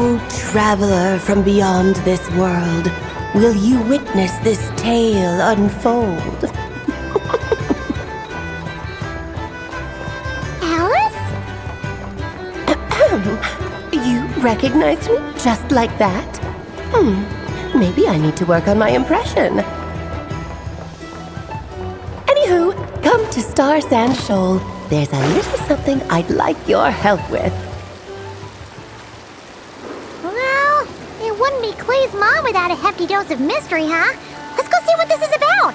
O traveler from beyond this world, will you witness this tale unfold? Alice? You recognized me just like that? Maybe I need to work on my impression. Anywho, come to Star Sand Shoal. There's a little something I'd like your help with. Well, it wouldn't be Clee's mom without a hefty dose of mystery, huh? Let's go see what this is about.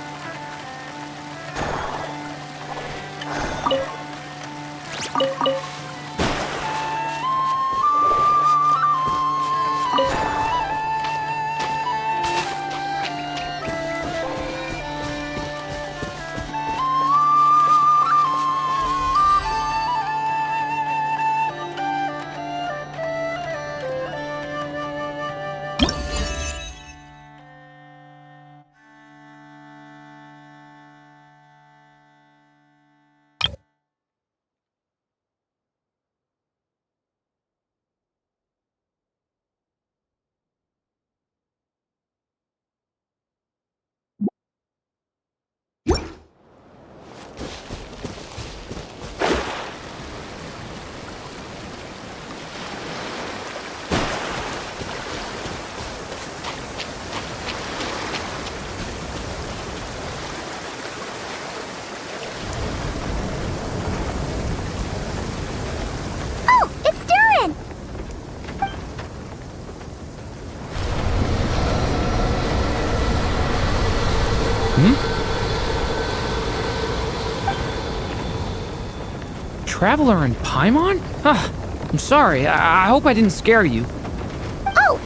Oh, it's Durin! Traveler and Paimon? I'm sorry. I hope I didn't scare you. Oh,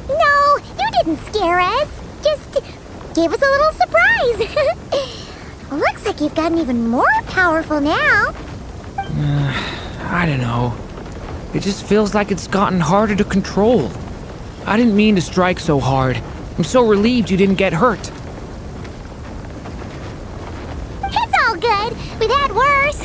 no, you didn't scare us. Just gave us a little surprise. Looks like you've gotten even more powerful now. I don't know. It just feels like it's gotten harder to control. I didn't mean to strike so hard. I'm so relieved you didn't get hurt. It's all good. We've had worse.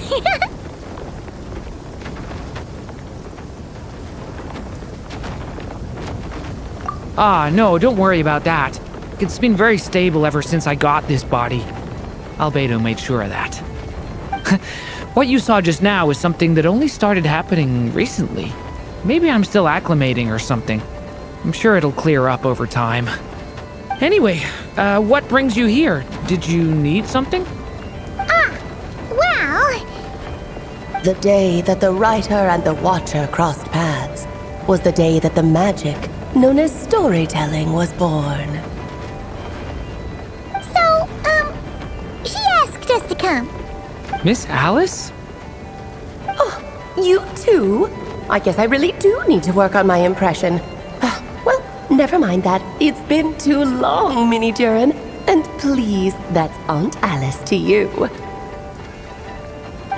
No, don't worry about that. It's been very stable ever since I got this body. Albedo made sure of that. What you saw just now is something that only started happening recently. Maybe I'm still acclimating or something. I'm sure it'll clear up over time. Anyway, what brings you here? Did you need something? Well, The day that the writer and the watcher crossed paths was the day that the magic known as storytelling was born. so, she asked us to come. Miss Alice? You too? I guess I really do need to work on my impression. Well, never mind that. It's been too long, Mini Durin. And please, that's Aunt Alice to you.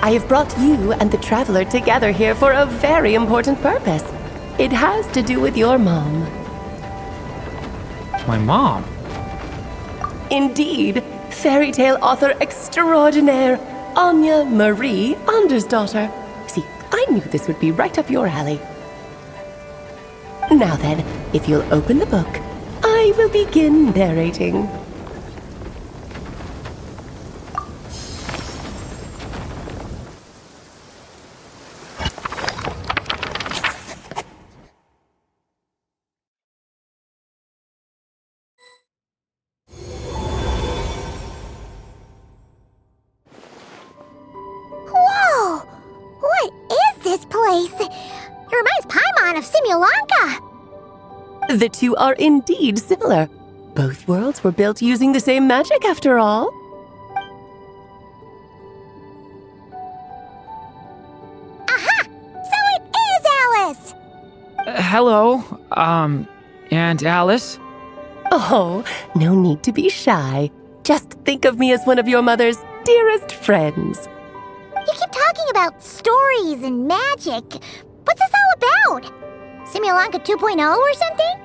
I have brought you and the traveler together here for a very important purpose. It has to do with your mom. My mom? Indeed, fairy tale author extraordinaire, Anya Marie Andersdottir. See, I knew this would be right up your alley. Now then, if you'll open the book, I will begin narrating. Whoa! What is this place? It reminds Paimon of Simulanka. The two are indeed similar. Both worlds were built using the same magic, after all. Aha! So it is Alice! Hello, Aunt Alice? Oh, no need to be shy. Just think of me as one of your mother's dearest friends. You keep talking about stories and magic. What's this all about? Simulanka 2.0 or something?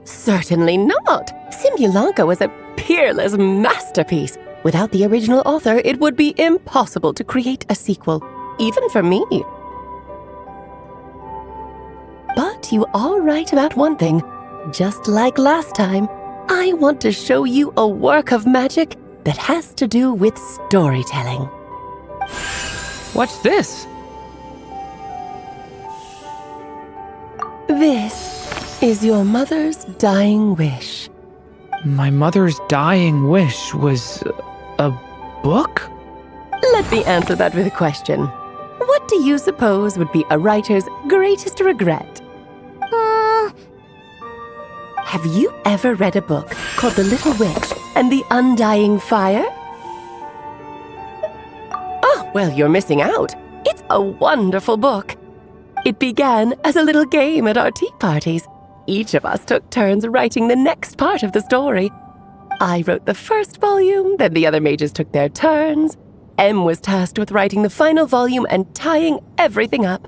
Certainly not. Simulanka was a peerless masterpiece. Without the original author, it would be impossible to create a sequel, even for me. But get you all right about one thing. Just like last time, I want to show you a work of magic that has to do with storytelling. What's this? This is your mother's dying wish. My mother's dying wish was a book? Let me answer that with a question. What do you suppose would be a writer's greatest regret? Have you ever read a book called The Little Witch and the Undying Fire? Oh, well, you're missing out. It's a wonderful book. It began as a little game at our tea parties. Each of us took turns writing the next part of the story. I wrote the first volume, then the other mages took their turns. Em was tasked with writing the final volume and tying everything up.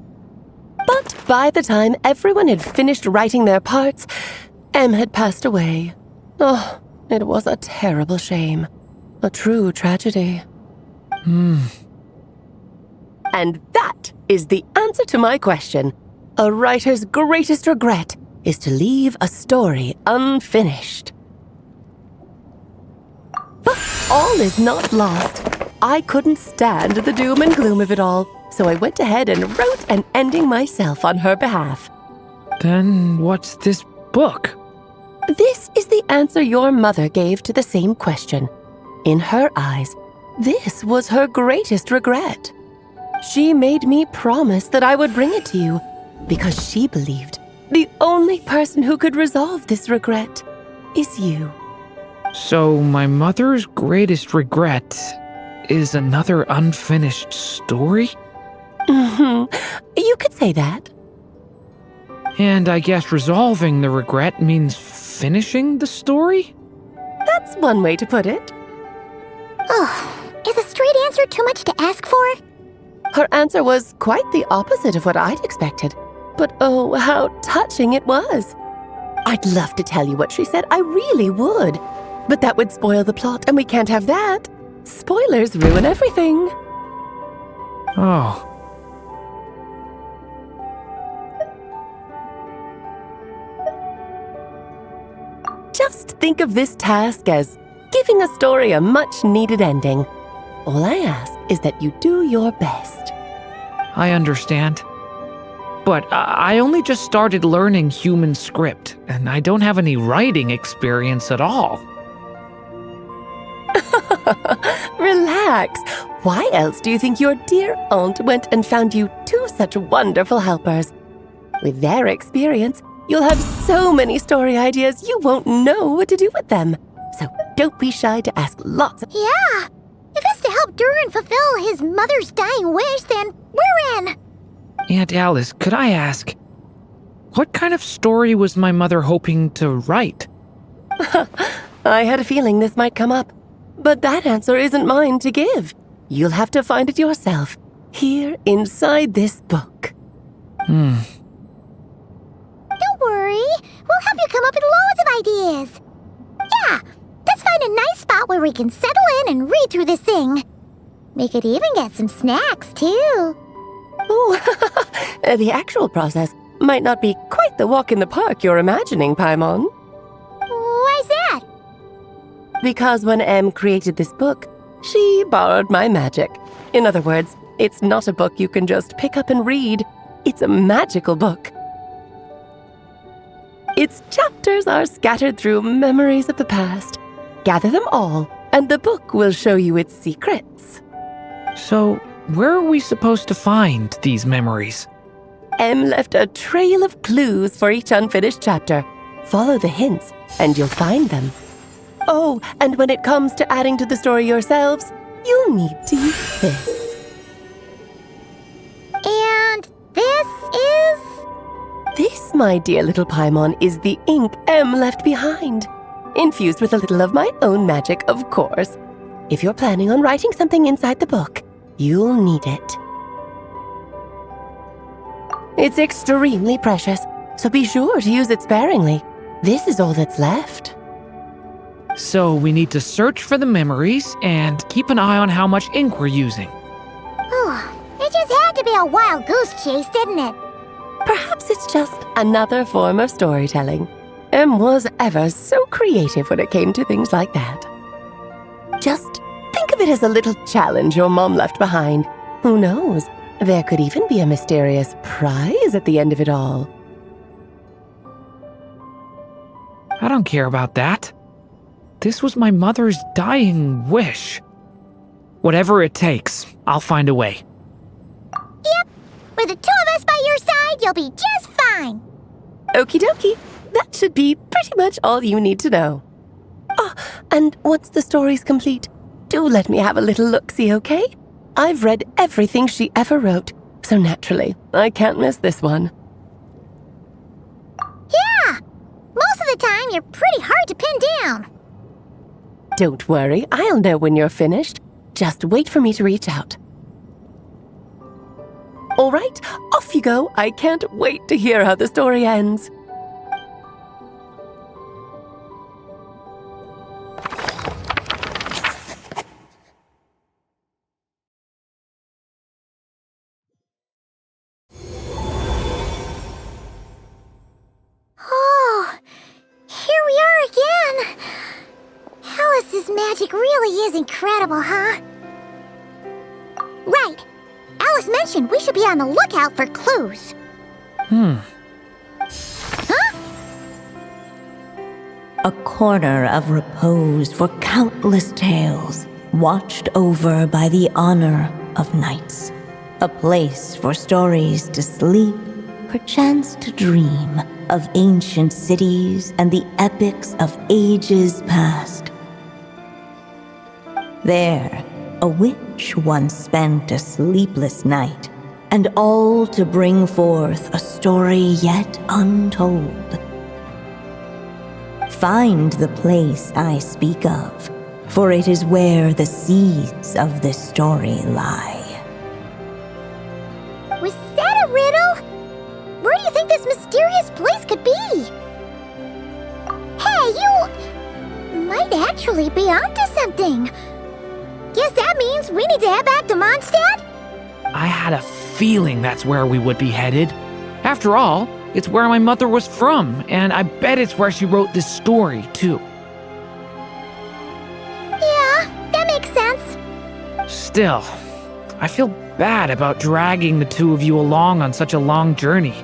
But by the time everyone had finished writing their parts, Em had passed away. Oh, it was a terrible shame. A true tragedy. And that is the answer to my question. A writer's greatest regret is to leave a story unfinished. But all is not lost. I couldn't stand the doom and gloom of it all, so I went ahead and wrote an ending myself on her behalf. Then what's this book? This is the answer your mother gave to the same question. In her eyes, this was her greatest regret. She made me promise that I would bring it to you because she believed the only person who could resolve this regret is you. So my mother's greatest regret is another unfinished story? You could say that. And I guess resolving the regret means finishing the story? That's one way to put it. Oh, is a straight answer too much to ask for? Her answer was quite the opposite of what I'd expected. But oh, how touching it was. I'd love to tell you what she said, I really would. But that would spoil the plot, and we can't have that. Spoilers ruin everything. Oh. Just think of this task as giving a story a much-needed ending. All I ask is that you do your best. I understand. But I only just started learning human script, and I don't have any writing experience at all. Relax. Why else do you think your dear aunt went and found you two such wonderful helpers? With their experience, you'll have so many story ideas you won't know what to do with them. So don't be shy to ask lots of... Yeah. If it's to help Durin fulfill his mother's dying wish, then we're in. Aunt Alice, could I ask, what kind of story was my mother hoping to write? I had a feeling this might come up. But that answer isn't mine to give. You'll have to find it yourself, here inside this book. Don't worry. We'll help you come up with loads of ideas. Yeah, let's find a nice spot where we can settle in and read through this thing. We could even get some snacks, too. Oh, the actual process might not be quite the walk in the park you're imagining, Paimon. Why's that? Because when Em created this book, she borrowed my magic. In other words, it's not a book you can just pick up and read. It's a magical book. Its chapters are scattered through memories of the past. Gather them all, and the book will show you its secrets. So, where are we supposed to find these memories? Em left a trail of clues for each unfinished chapter. Follow the hints, and you'll find them. Oh, and when it comes to adding to the story yourselves, you'll need to use this. And this is... This, my dear little Paimon, is the ink Em left behind. Infused with a little of my own magic, of course. If you're planning on writing something inside the book, you'll need it. It's extremely precious, so be sure to use it sparingly. This is all that's left. So we need to search for the memories and keep an eye on how much ink we're using. Oh, it just had to be a wild goose chase, didn't it? Perhaps it's just another form of storytelling. Em was ever so creative when it came to things like that. Just think of it as a little challenge your mom left behind. Who knows? There could even be a mysterious prize at the end of it all. I don't care about that. This was my mother's dying wish. Whatever it takes, I'll find a way. Yep. With the two of us by your side, you'll be just fine. Okie dokie. That should be pretty much all you need to know. Oh, and once the story's complete, do let me have a little look-see, okay? I've read everything she ever wrote, so naturally, I can't miss this one. Yeah! Most of the time, you're pretty hard to pin down. Don't worry, I'll know when you're finished. Just wait for me to reach out. All right, off you go. I can't wait to hear how the story ends. Oh, here we are again. Alice's magic really is incredible, huh? Right. Alice mentioned we should be on the lookout for clues. Huh? A corner of repose for countless tales, watched over by the honor of knights. A place for stories to sleep, perchance to dream of ancient cities and the epics of ages past. There, a witch once spent a sleepless night, and all to bring forth a story yet untold. Find the place I speak of, for it is where the seeds of this story lie. Was that a riddle? Where do you think this mysterious place could be? Hey, you might actually be onto something. Guess that means we need to head back to Mondstadt? I had a feeling that's where we would be headed. After all, it's where my mother was from, and I bet it's where she wrote this story, too. Yeah, that makes sense. Still, I feel bad about dragging the two of you along on such a long journey.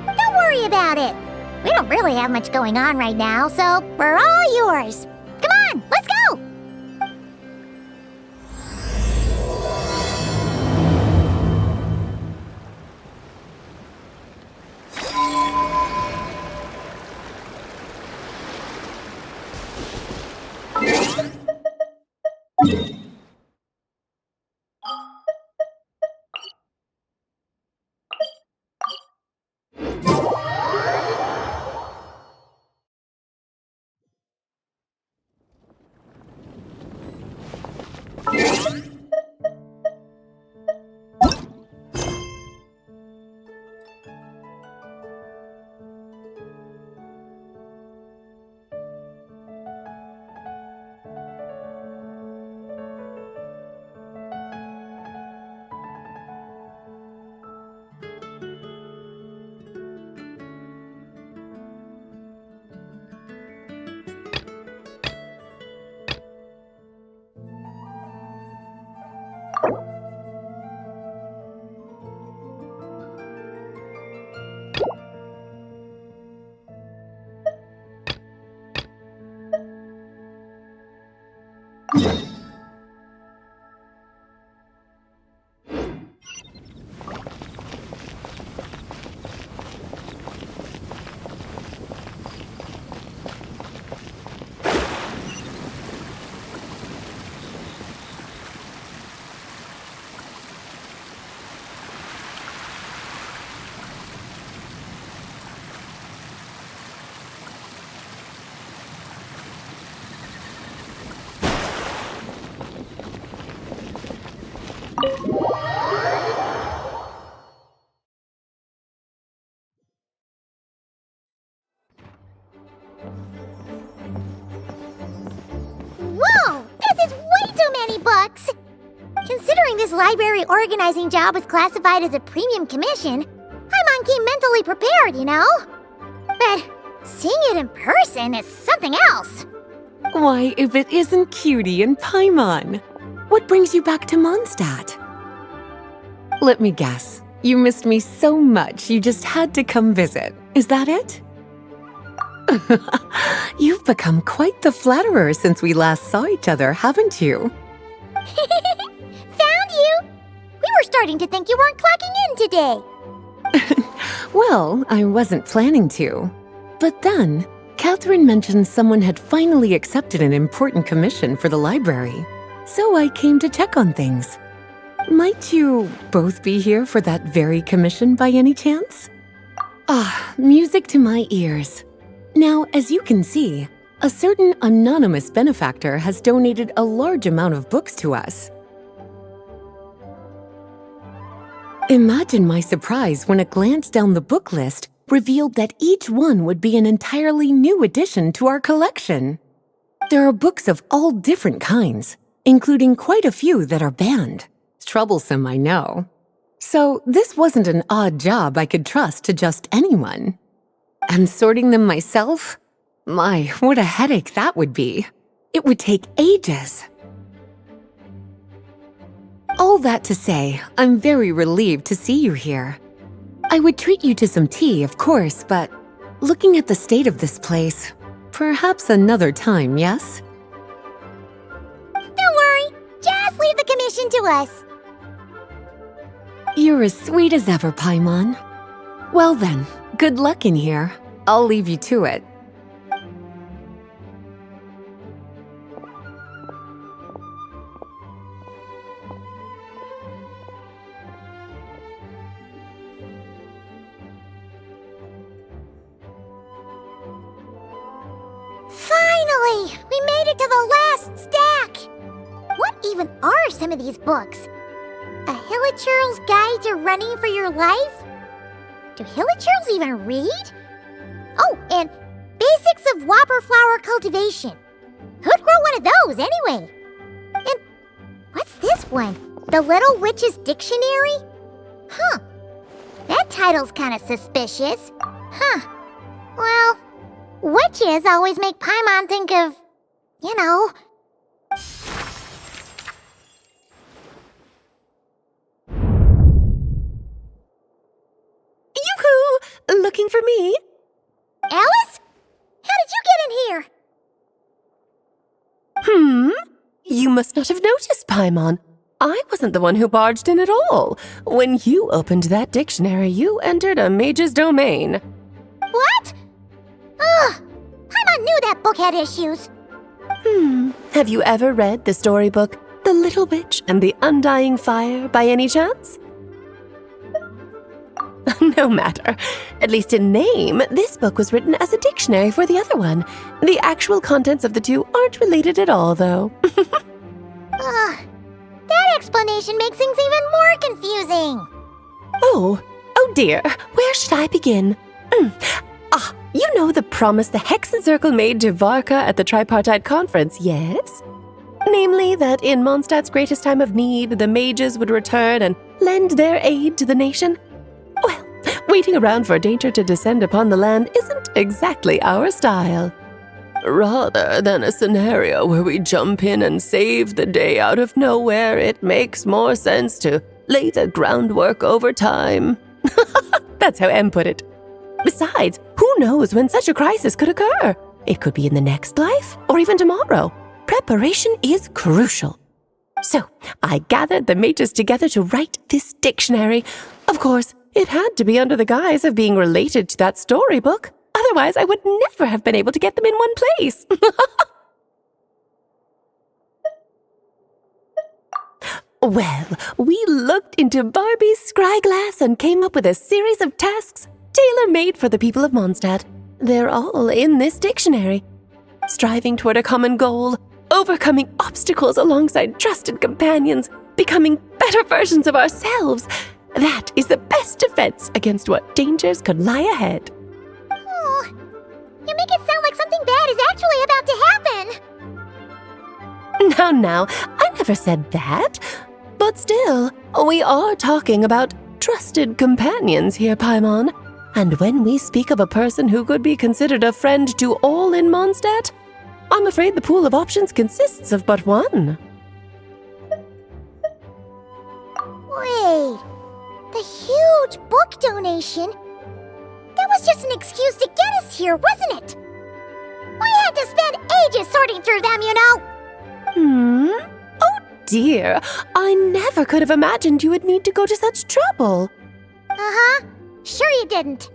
Don't worry about it. We don't really have much going on right now, so we're all yours. Come on, let's go! Whoa! This is way too many books! Considering this library organizing job was classified as a premium commission, I'm everyone came mentally prepared, you know? But seeing it in person is something else. Why, if it isn't Cutie and Paimon? What brings you back to Mondstadt? Let me guess. You missed me so much you just had to come visit. Is that it? You've become quite the flatterer since we last saw each other, haven't you? Found you! We were starting to think you weren't clocking in today. Well, I wasn't planning to. But then, Catherine mentioned someone had finally accepted an important commission for the library. So I came to check on things. Might you both be here for that very commission by any chance? Ah, music to my ears. Now, as you can see, a certain anonymous benefactor has donated a large amount of books to us. Imagine my surprise when a glance down the book list revealed that each one would be an entirely new addition to our collection. There are books of all different kinds, including quite a few that are banned. Troublesome, I know. So this wasn't an odd job I could trust to just anyone. And sorting them myself? My, what a headache that would be. It would take ages. All that to say, I'm very relieved to see you here. I would treat you to some tea, of course, but looking at the state of this place, perhaps another time, yes? Don't worry, just leave the commission to us. You're as sweet as ever, Paimon. Well then, good luck in here. I'll leave you to it. Finally! We made it to the last stack! What even are some of these books? A Hilichurl's Guide to Running for Your Life? Do Hilichurls even read? Oh, and Basics of Whopper Flower Cultivation. Who'd grow one of those, anyway? And what's this one? The Little Witch's Dictionary? Huh. That title's kind of suspicious. Huh. Well, witches always make Paimon think of, you know... Yoo-hoo! Looking for me? Alice? How did you get in here? You must not have noticed, Paimon. I wasn't the one who barged in at all. When you opened that dictionary, you entered a mage's domain. What? Ugh! Paimon knew that book had issues. Have you ever read the storybook The Little Witch and the Undying Fire by any chance? No matter. At least in name, this book was written as a dictionary for the other one. The actual contents of the two aren't related at all, though. Ugh. That explanation makes things even more confusing. Oh dear. Where should I begin? You know the promise the Hexen Circle made to Varka at the Tripartite Conference, yes? Namely, that in Mondstadt's greatest time of need, the mages would return and lend their aid to the nation? Well, waiting around for danger to descend upon the land isn't exactly our style. Rather than a scenario where we jump in and save the day out of nowhere, it makes more sense to lay the groundwork over time. That's how Em put it. Besides, who knows when such a crisis could occur? It could be in the next life, or even tomorrow. Preparation is crucial. So, I gathered the mages together to write this dictionary. Of course, it had to be under the guise of being related to that storybook. Otherwise, I would never have been able to get them in one place. Well, we looked into Barbie's scryglass and came up with a series of tasks tailor-made for the people of Mondstadt. They're all in this dictionary. Striving toward a common goal, overcoming obstacles alongside trusted companions, becoming better versions of ourselves. That is the best defense against what dangers could lie ahead. Oh, you make it sound like something bad is actually about to happen. Now, I never said that. But still, we are talking about trusted companions here, Paimon. And when we speak of a person who could be considered a friend to all in Mondstadt, I'm afraid the pool of options consists of but one. Wait, the huge book donation? That was just an excuse to get us here, wasn't it? We had to spend ages sorting through them, you know. Oh dear, I never could have imagined you would need to go to such trouble. Uh-huh. Sure you didn't.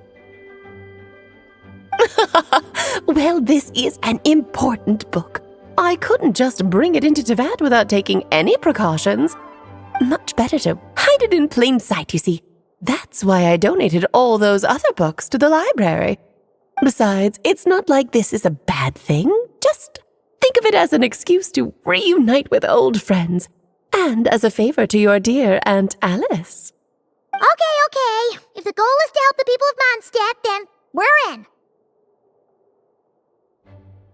Well, this is an important book. I couldn't just bring it into Teyvat without taking any precautions. Much better to hide it in plain sight, you see. That's why I donated all those other books to the library. Besides, it's not like this is a bad thing. Just think of it as an excuse to reunite with old friends, and as a favor to your dear Aunt Alice. Okay. If the goal is to help the people of Mondstadt, then we're in.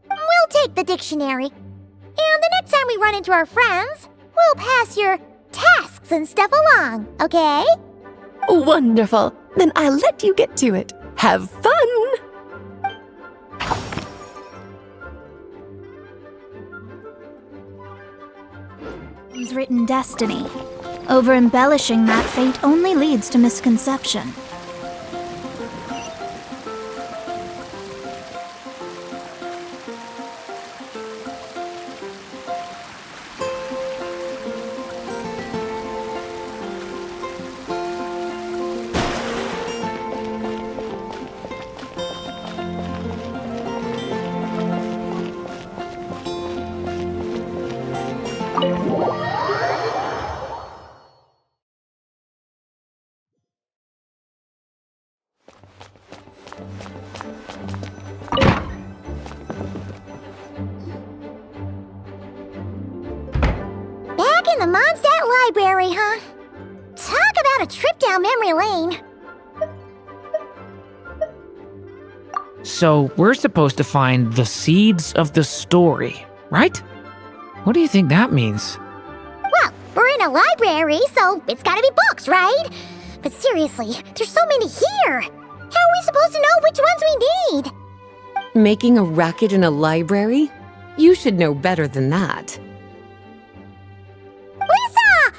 We'll take the dictionary. And the next time we run into our friends, we'll pass your tasks and stuff along, okay? Wonderful. Then I'll let you get to it. Have fun! Is written destiny. Over-embellishing that fate only leads to misconception. Back in the Mondstadt Library, huh? Talk about a trip down memory lane. So we're supposed to find the seeds of the story, right? What do you think that means? Well, we're in a library, so it's gotta be books, right? But seriously, there's so many here. How are we supposed to know which ones we need? Making a racket in a library? You should know better than that. Lisa!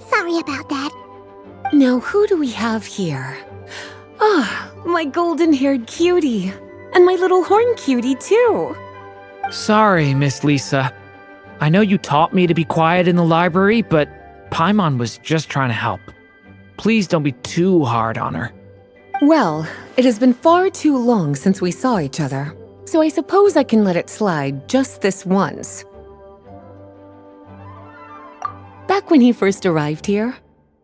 Sorry about that. Now, who do we have here? My golden-haired cutie. And my little horn cutie, too. Sorry, Miss Lisa. I know you taught me to be quiet in the library, but Paimon was just trying to help. Please don't be too hard on her. Well, it has been far too long since we saw each other, so I suppose I can let it slide just this once. Back when he first arrived here,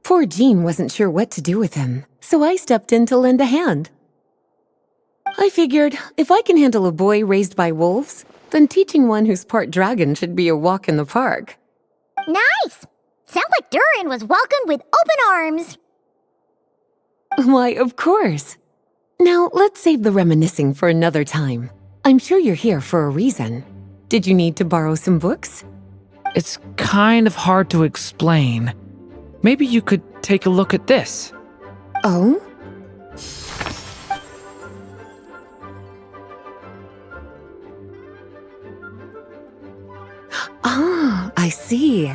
poor Jean wasn't sure what to do with him, so I stepped in to lend a hand. I figured if I can handle a boy raised by wolves, then teaching one who's part dragon should be a walk in the park. Nice! Sounds like Durin was welcomed with open arms. Why, of course. Now, let's save the reminiscing for another time. I'm sure you're here for a reason. Did you need to borrow some books? It's kind of hard to explain. Maybe you could take a look at this. Oh? Ah, I see.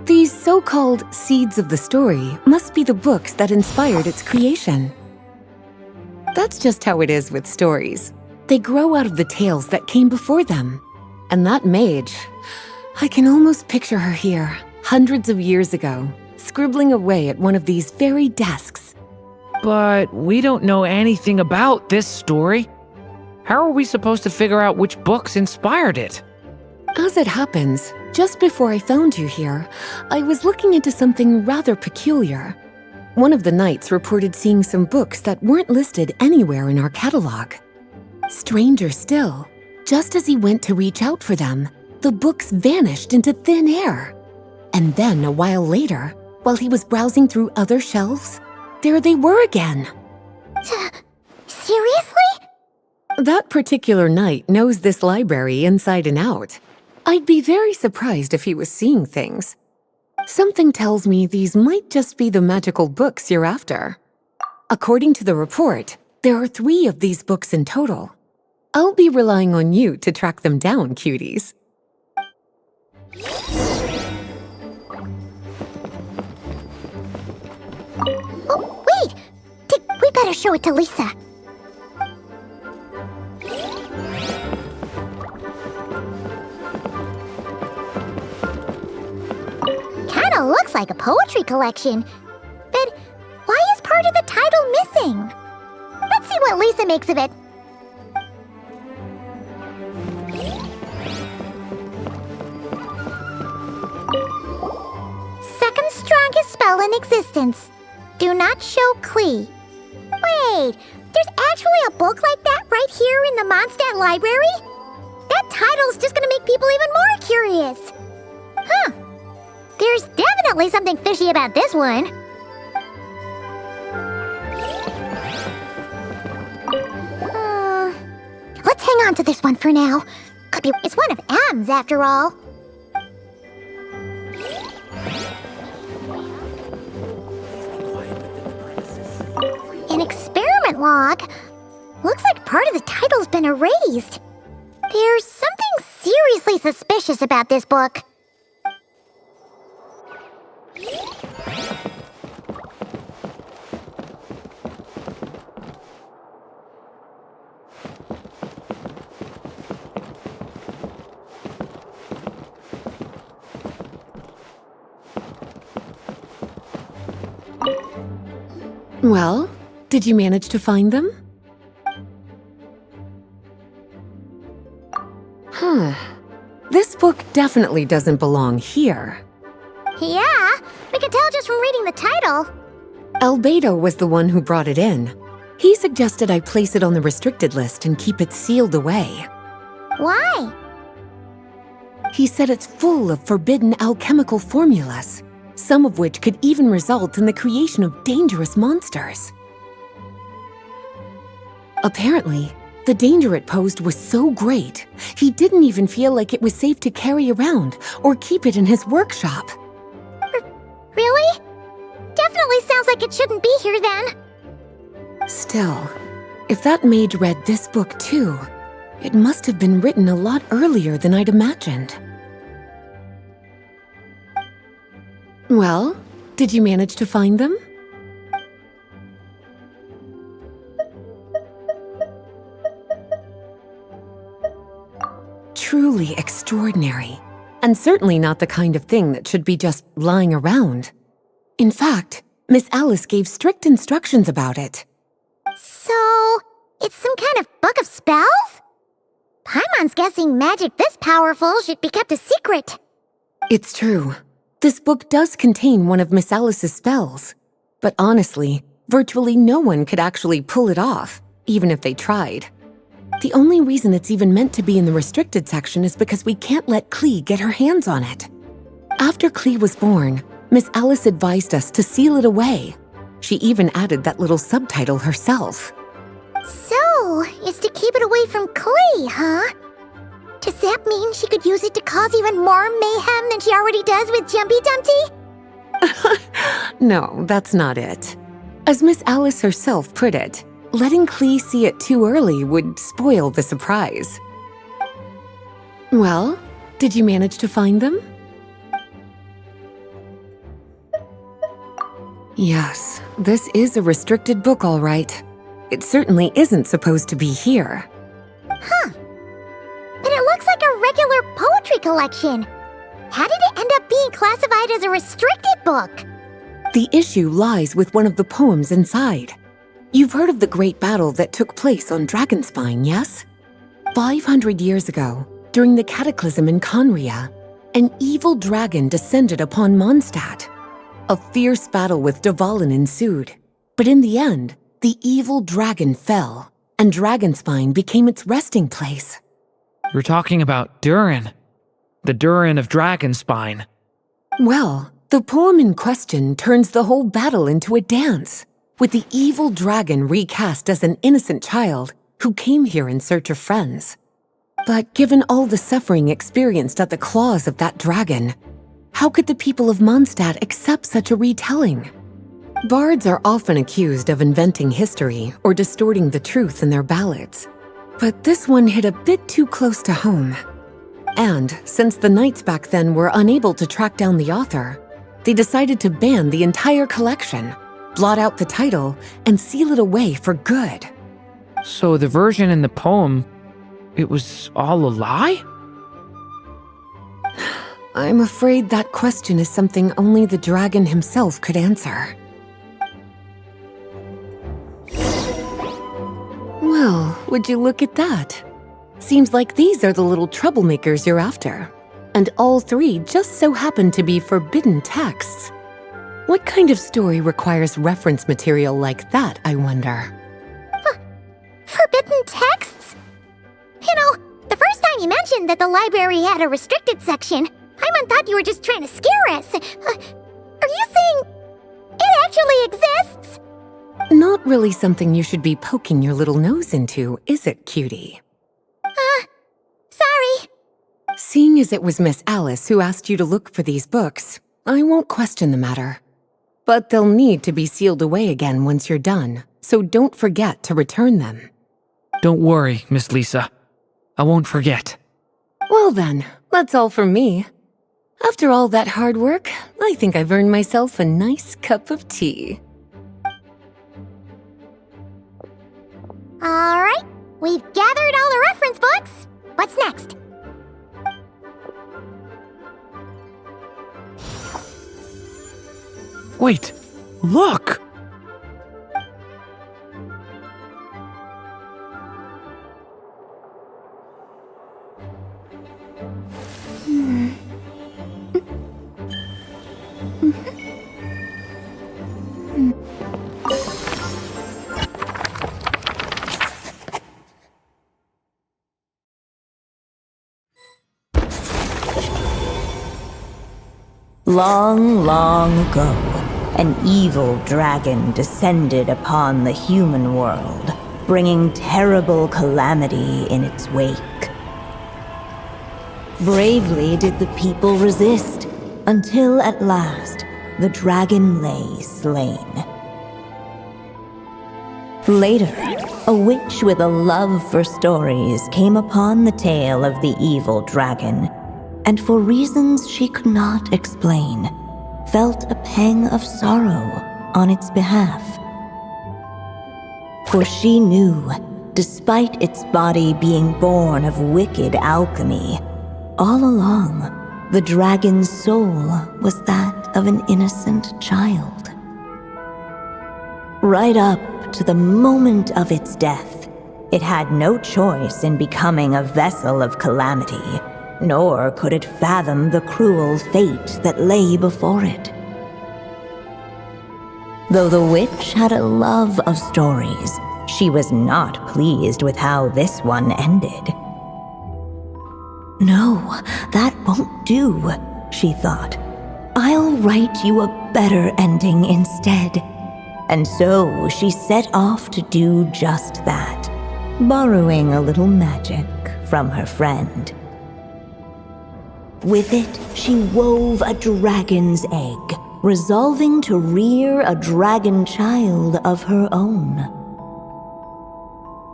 These so-called seeds of the story must be the books that inspired its creation. That's just how it is with stories. They grow out of the tales that came before them. And that mage, I can almost picture her here, hundreds of years ago, scribbling away at one of these very desks. But we don't know anything about this story. How are we supposed to figure out which books inspired it? As it happens, just before I found you here, I was looking into something rather peculiar. One of the knights reported seeing some books that weren't listed anywhere in our catalog. Stranger still, just as he went to reach out for them, the books vanished into thin air. And then a while later, while he was browsing through other shelves, there they were again. Seriously? That particular knight knows this library inside and out. I'd be very surprised if he was seeing things. Something tells me these might just be the magical books you're after. According to the report, there are 3 of these books in total. I'll be relying on you to track them down, cuties. Oh, wait! We better show it to Lisa. Kinda looks like a poetry collection. But why is part of the title missing? Let's see what Lisa makes of it. Second strongest spell in existence. Do not show Klee. Wait, there's actually a book like that right here in the Mondstadt library? That title's just gonna make people even more curious. Huh. There's definitely something fishy about this one. Let's hang on to this one for now. It's one of M's after all. An experiment log. Looks like part of the title's been erased. There's something seriously suspicious about this book. Well, did you manage to find them? This book definitely doesn't belong here. Yeah, we could tell just from reading the title. Rubedo was the one who brought it in. He suggested I place it on the restricted list and keep it sealed away. Why? He said it's full of forbidden alchemical formulas, some of which could even result in the creation of dangerous monsters. Apparently, the danger it posed was so great, he didn't even feel like it was safe to carry around or keep it in his workshop. Really? Definitely sounds like it shouldn't be here then. Still, if that mage read this book too, it must have been written a lot earlier than I'd imagined. Well, did you manage to find them? Truly extraordinary, and certainly not the kind of thing that should be just lying around. In fact, Miss Alice gave strict instructions about it. So, it's some kind of book of spells? Paimon's guessing magic this powerful should be kept a secret. It's true. This book does contain one of Miss Alice's spells. But honestly, virtually no one could actually pull it off, even if they tried. The only reason it's even meant to be in the restricted section is because we can't let Klee get her hands on it. After Klee was born, Miss Alice advised us to seal it away. She even added that little subtitle herself. So, it's to keep it away from Klee, huh? Does that mean she could use it to cause even more mayhem than she already does with Jumpy Dumpty? No, that's not it. As Miss Alice herself put it, letting Klee see it too early would spoil the surprise. Well, did you manage to find them? Yes, this is a restricted book, all right. It certainly isn't supposed to be here. Huh. But it looks like a regular poetry collection. How did it end up being classified as a restricted book? The issue lies with one of the poems inside. You've heard of the great battle that took place on Dragonspine, yes? 500 years ago, during the cataclysm in Conria, an evil dragon descended upon Mondstadt. A fierce battle with Dvalin ensued, but in the end, the evil dragon fell, and Dragonspine became its resting place. You're talking about Durin. The Durin of Dragonspine. Well, the poem in question turns the whole battle into a dance, with the evil dragon recast as an innocent child who came here in search of friends. But given all the suffering experienced at the claws of that dragon, How could the people of Mondstadt accept such a retelling? Bards are often accused of inventing history or distorting the truth in their ballads. But this one hit a bit too close to home. And since the knights back then were unable to track down the author, they decided to ban the entire collection, blot out the title, and seal it away for good. So the version in the poem, it was all a lie? I'm afraid that question is something only the dragon himself could answer. Well, would you look at that? Seems like these are the little troublemakers you're after. And all three just so happen to be forbidden texts. What kind of story requires reference material like that, I wonder? Forbidden texts? You know, the first time you mentioned that the library had a restricted section, I thought you were just trying to scare us. Are you saying it actually exists? Not really something you should be poking your little nose into, is it, cutie? Sorry. Seeing as it was Miss Alice who asked you to look for these books, I won't question the matter. But they'll need to be sealed away again once you're done, so don't forget to return them. Don't worry, Miss Lisa. I won't forget. Well then, that's all from me. After all that hard work, I think I've earned myself a nice cup of tea. All right, we've gathered all the reference books. What's next? Wait, look! Long, long ago, an evil dragon descended upon the human world, bringing terrible calamity in its wake. Bravely did the people resist, until at last the dragon lay slain. Later, a witch with a love for stories came upon the tale of the evil dragon, and for reasons she could not explain, felt a pang of sorrow on its behalf. For she knew, despite its body being born of wicked alchemy, all along, the dragon's soul was that of an innocent child. Right up to the moment of its death, it had no choice in becoming a vessel of calamity, nor could it fathom the cruel fate that lay before it. Though the witch had a love of stories, she was not pleased with how this one ended. No, that won't do, she thought. I'll write you a better ending instead. And so she set off to do just that, borrowing a little magic from her friend. With it, she wove a dragon's egg, resolving to rear a dragon child of her own.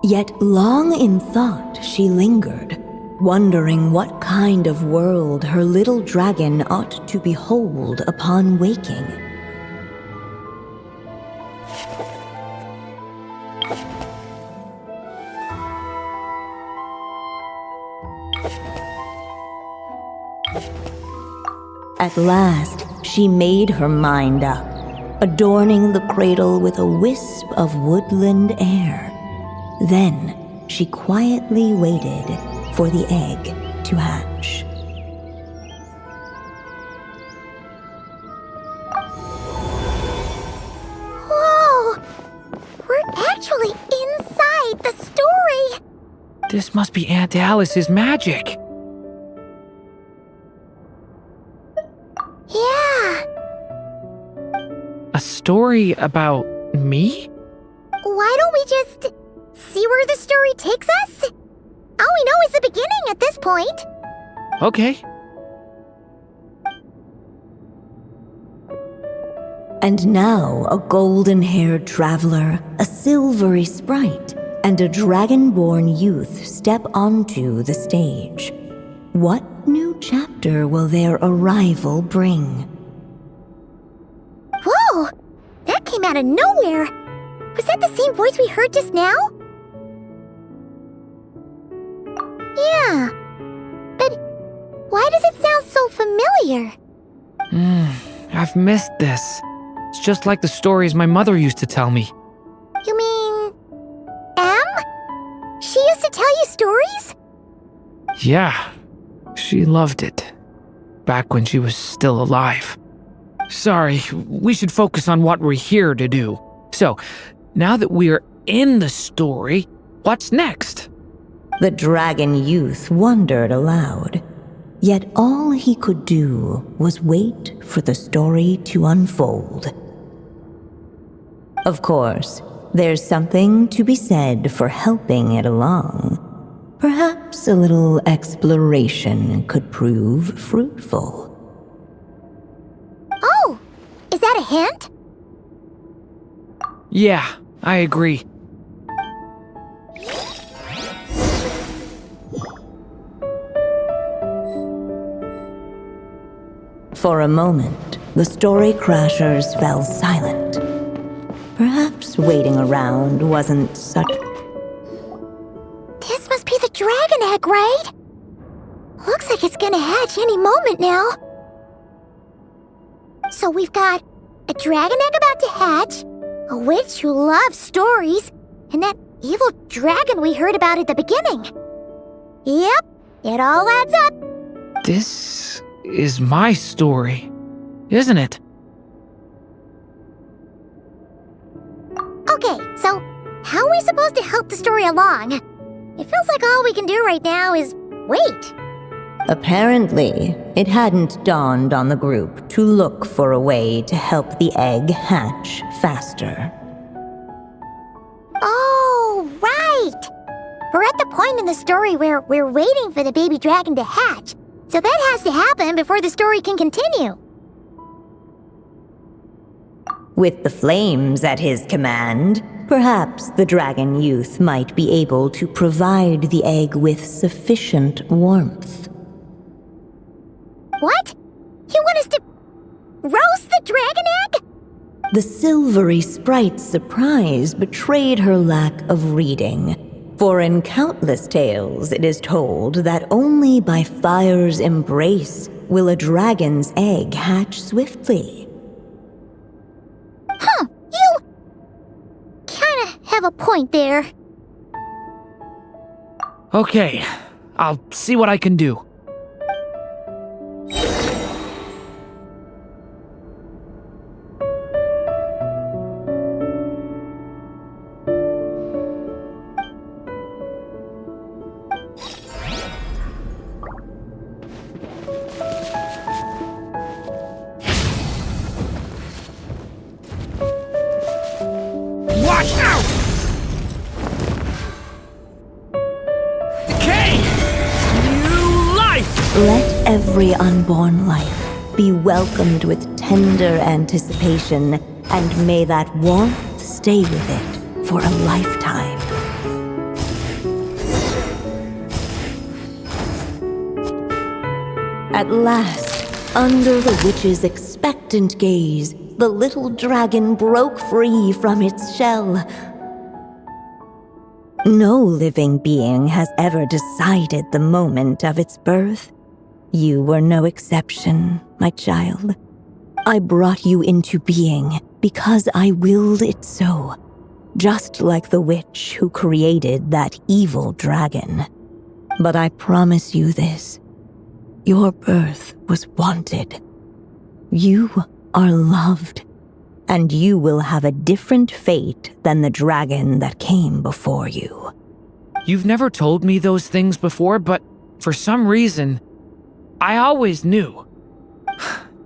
Yet long in thought she lingered, wondering what kind of world her little dragon ought to behold upon waking. At last, she made her mind up, adorning the cradle with a wisp of woodland air. Then she quietly waited for the egg to hatch. Whoa! We're actually inside the story! This must be Aunt Alice's magic. Yeah. A story about me? Why don't we just see where the story takes us? All we know is the beginning at this point. Okay. And now a golden-haired traveler, a silvery sprite, and a dragon-born youth step onto the stage. What new chapter will their arrival bring? Whoa! That came out of nowhere! Was that the same voice we heard just now? Yeah. But why does it sound so familiar? I've missed this. It's just like the stories my mother used to tell me. You mean... Em? She used to tell you stories? Yeah, she loved it. Back when she was still alive. Sorry, we should focus on what we're here to do. So, now that we're in the story, what's next? The dragon youth wondered aloud. Yet all he could do was wait for the story to unfold. Of course, there's something to be said for helping it along. Perhaps a little exploration could prove fruitful. Oh! Is that a hint? Yeah, I agree. For a moment, the story crashers fell silent. Perhaps waiting around wasn't such... This must be the dragon egg, right? Looks like it's gonna hatch any moment now. So we've got a dragon egg about to hatch, a witch who loves stories, and that evil dragon we heard about at the beginning. Yep, it all adds up. This is my story, isn't it? Okay, so how are we supposed to help the story along? It feels like all we can do right now is wait. Apparently, it hadn't dawned on the group to look for a way to help the egg hatch faster. Oh, right! We're at the point in the story where we're waiting for the baby dragon to hatch, so that has to happen before the story can continue. With the flames at his command, perhaps the dragon youth might be able to provide the egg with sufficient warmth. What? You want us to roast the dragon egg? The silvery sprite's surprise betrayed her lack of reading. For in countless tales it is told that only by fire's embrace will a dragon's egg hatch swiftly. Huh, you kinda have a point there. Okay, I'll see what I can do. Watch out! Decay! New life! Let every unborn life be welcomed with tender anticipation, and may that warmth stay with it for a lifetime. At last, under the witch's expectant gaze, the little dragon broke free from its shell. No living being has ever decided the moment of its birth. You were no exception, my child. I brought you into being because I willed it so, just like the witch who created that evil dragon. But I promise you this. Your birth was wanted. You are loved, and you will have a different fate than the dragon that came before you. You've never told me those things before, but for some reason, I always knew.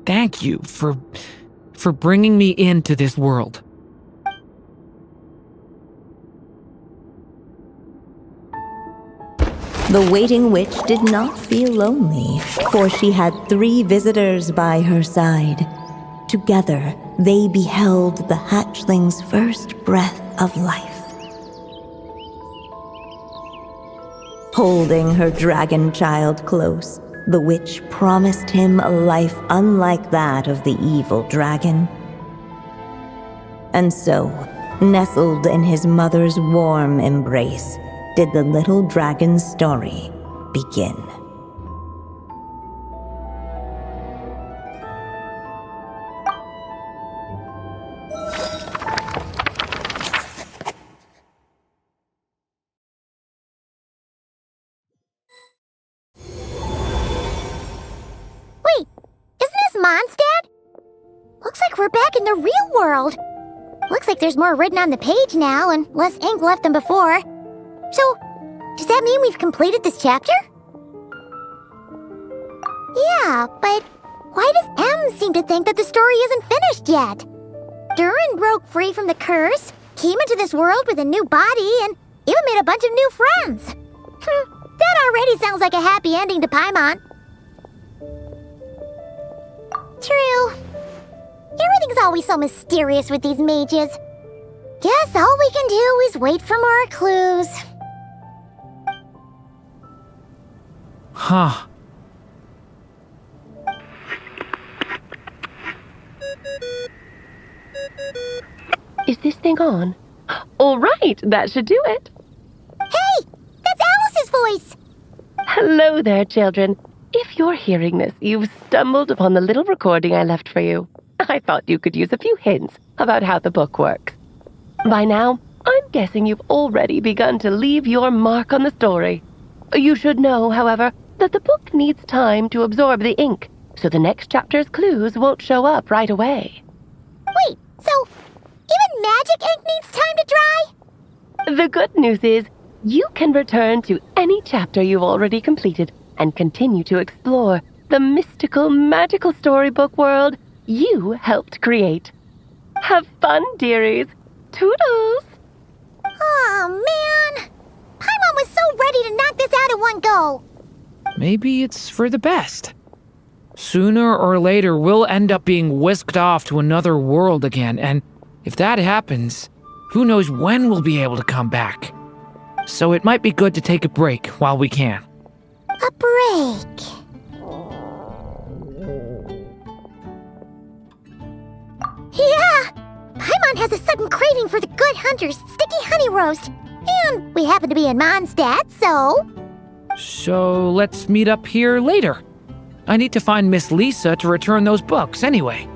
Thank you for bringing me into this world. The waiting witch did not feel lonely, for she had 3 visitors by her side. Together, they beheld the hatchling's first breath of life. Holding her dragon child close, the witch promised him a life unlike that of the evil dragon. And so, nestled in his mother's warm embrace, did the little dragon's story begin. Wait, isn't this Mondstadt? Looks like we're back in the real world. Looks like there's more written on the page now and less ink left than before. So, does that mean we've completed this chapter? Yeah, but why does M seem to think that the story isn't finished yet? Durin broke free from the curse, came into this world with a new body, and even made a bunch of new friends. That already sounds like a happy ending to Paimon. True. Everything's always so mysterious with these mages. Guess all we can do is wait for more clues. Huh. Is this thing on? All right, that should do it. Hey, that's Alice's voice. Hello there, children. If you're hearing this, you've stumbled upon the little recording I left for you. I thought you could use a few hints about how the book works. By now, I'm guessing you've already begun to leave your mark on the story. You should know, however, that the book needs time to absorb the ink, so the next chapter's clues won't show up right away. Wait, so even magic ink needs time to dry? The good news is, you can return to any chapter you've already completed and continue to explore the mystical, magical storybook world you helped create. Have fun, dearies. Toodles! Oh, man. Paimon was so ready to knock this out in one go. Maybe it's for the best. Sooner or later, we'll end up being whisked off to another world again, and if that happens, who knows when we'll be able to come back. So it might be good to take a break while we can. A break. Yeah! Paimon has a sudden craving for the Good Hunter's sticky honey roast. And we happen to be in Mondstadt, so... So let's meet up here later. I need to find Miss Lisa to return those books anyway.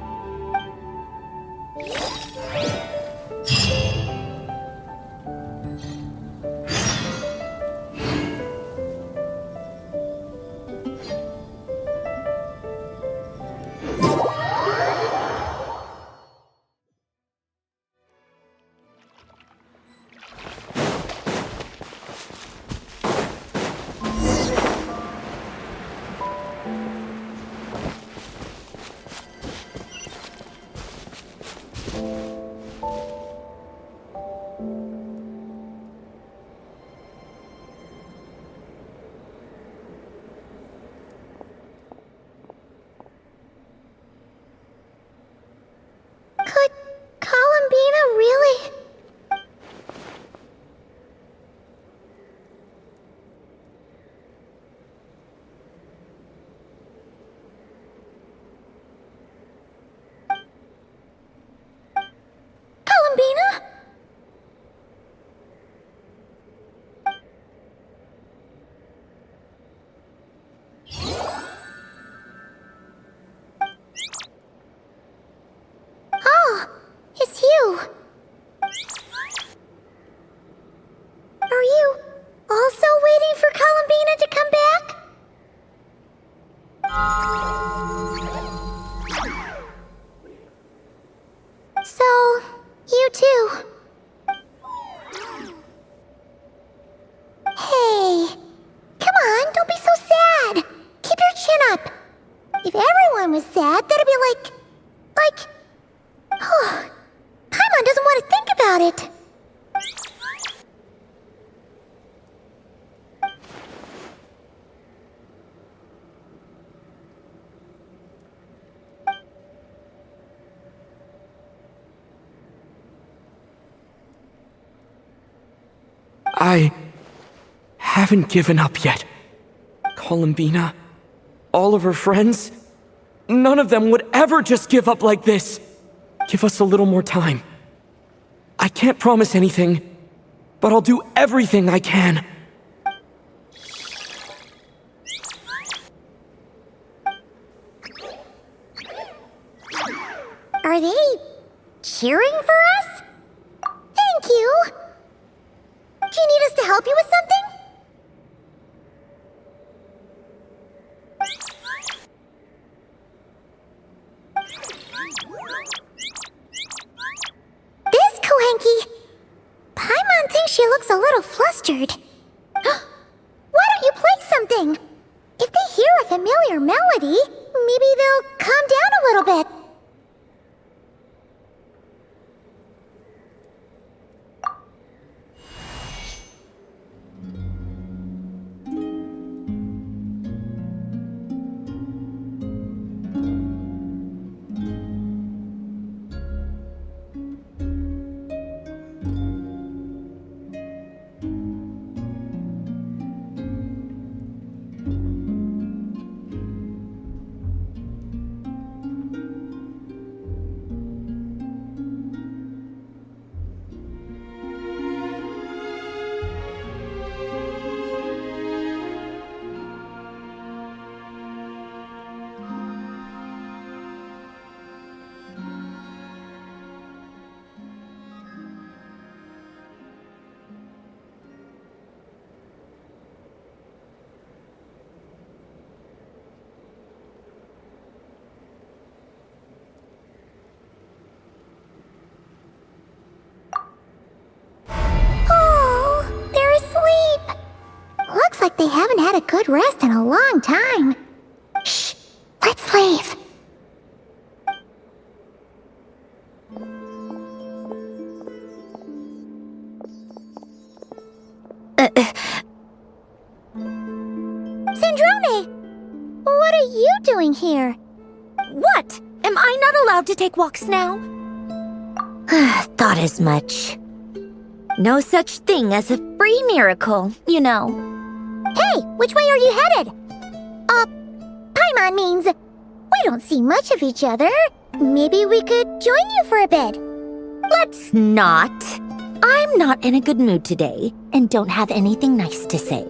Could Columbina really... Columbina? Oh, it's you. Are you also waiting for Columbina to come back? So, you too. Hey, come on, don't be so sad. Keep your chin up. If everyone was sad, that'd be like... Oh, Paimon doesn't want to think about it. I haven't given up yet. Columbina, all of her friends, none of them would ever just give up like this. Give us a little more time. I can't promise anything, but I'll do everything I can. Are they cheering for us? Thank you. Do you need us to help you with something? This Kohenki. Paimon thinks she looks a little flustered. Why don't you play something? If they hear a familiar melody, maybe they'll calm down a little bit. Like they haven't had a good rest in a long time. Shh, let's leave. Sandrone! What are you doing here? What? Am I not allowed to take walks now? Thought as much. No such thing as a free miracle, you know. Hey, which way are you headed? Paimon means we don't see much of each other. Maybe we could join you for a bit. Let's not. I'm not in a good mood today and don't have anything nice to say.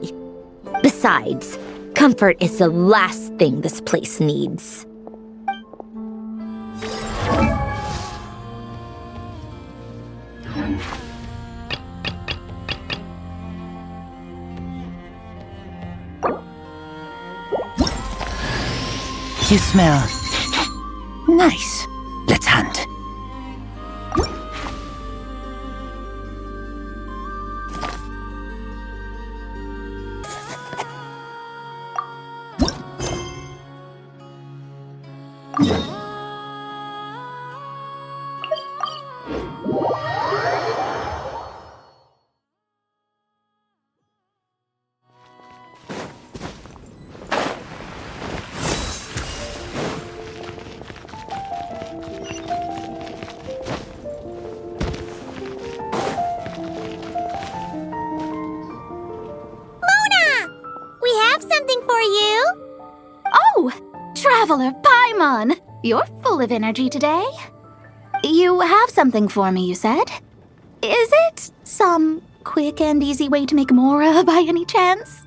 Besides, comfort is the last thing this place needs. You smell nice. Let's hunt. Traveler Paimon, you're full of energy today. You have something for me, you said? Is it some quick and easy way to make Mora by any chance?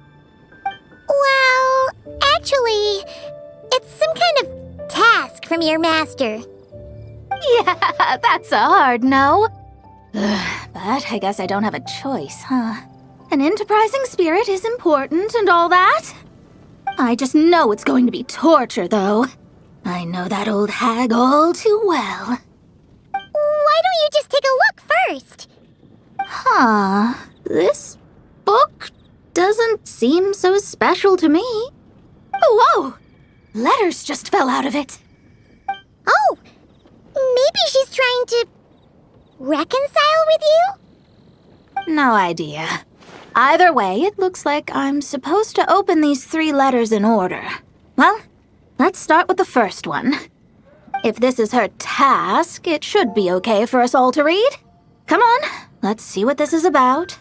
Well, actually, it's some kind of task from your master. Yeah, that's a hard no. But I guess I don't have a choice, huh? An enterprising spirit is important and all that. I just know it's going to be torture, though. I know that old hag all too well. Why don't you just take a look first? Huh. This book doesn't seem so special to me. Whoa! Letters just fell out of it. Oh! Maybe she's trying to reconcile with you? No idea. Either way, it looks like I'm supposed to open these 3 letters in order. Well, let's start with the first one. If this is her task, it should be okay for us all to read. Come on, let's see what this is about.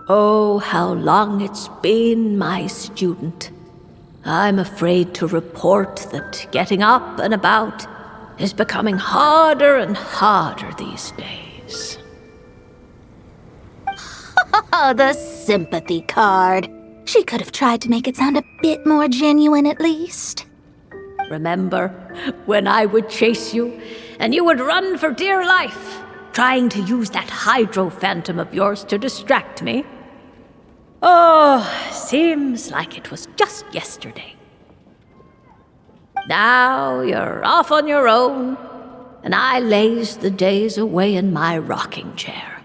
Oh, how long it's been, my student. I'm afraid to report that getting up and about is becoming harder and harder these days. Oh, the sympathy card. She could have tried to make it sound a bit more genuine at least. Remember when I would chase you and you would run for dear life, trying to use that hydro phantom of yours to distract me? Oh, seems like it was just yesterday. Now you're off on your own, and I laze the days away in my rocking chair.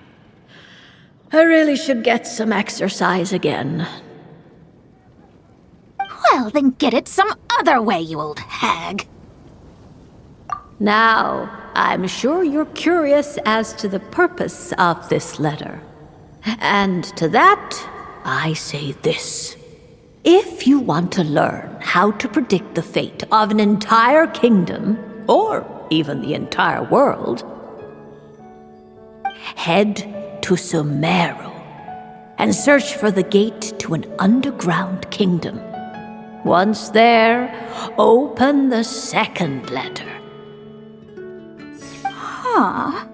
I really should get some exercise again. Well, then get it some other way, you old hag. Now, I'm sure you're curious as to the purpose of this letter. And to that, I say this. If you want to learn how to predict the fate of an entire kingdom, or even the entire world, head to Sumeru and search for the gate to an underground kingdom. Once there, open the second letter. Huh.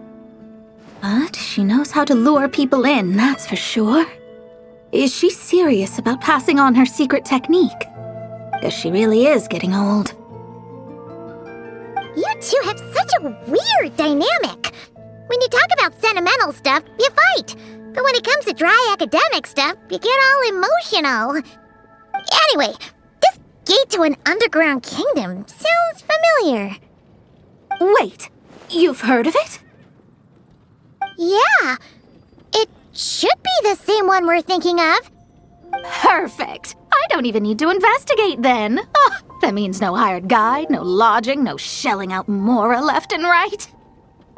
But she knows how to lure people in, that's for sure. Is she serious about passing on her secret technique? Because she really is getting old. You two have such a weird dynamic. When you talk about sentimental stuff, you fight. But when it comes to dry academic stuff, you get all emotional. Anyway, this gate to an underground kingdom sounds familiar. Wait, you've heard of it? Yeah, it should be the same one we're thinking of. Perfect. I don't even need to investigate then. Oh, that means no hired guide, no lodging, no shelling out Mora left and right.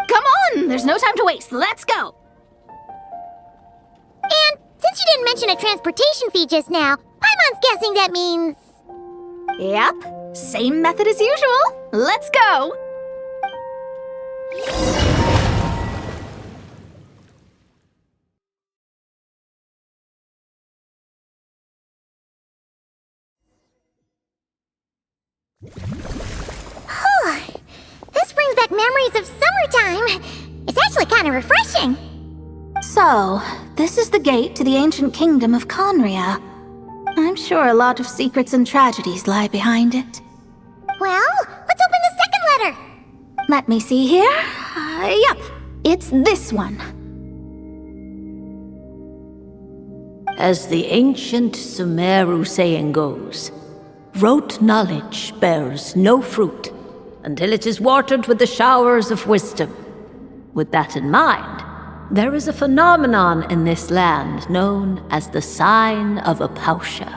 Come on, there's no time to waste. Let's go. And since you didn't mention a transportation fee just now, Paimon's guessing that means... Yep, same method as usual. Let's go. This brings back memories of summertime. It's actually kind of refreshing. So, this is the gate to the ancient kingdom of Conria. I'm sure a lot of secrets and tragedies lie behind it. Well, let's open the second letter. Let me see here. Yep, it's this one. As the ancient Sumeru saying goes, rote knowledge bears no fruit until it is watered with the showers of wisdom. With that in mind, there is a phenomenon in this land known as the sign of Apausha.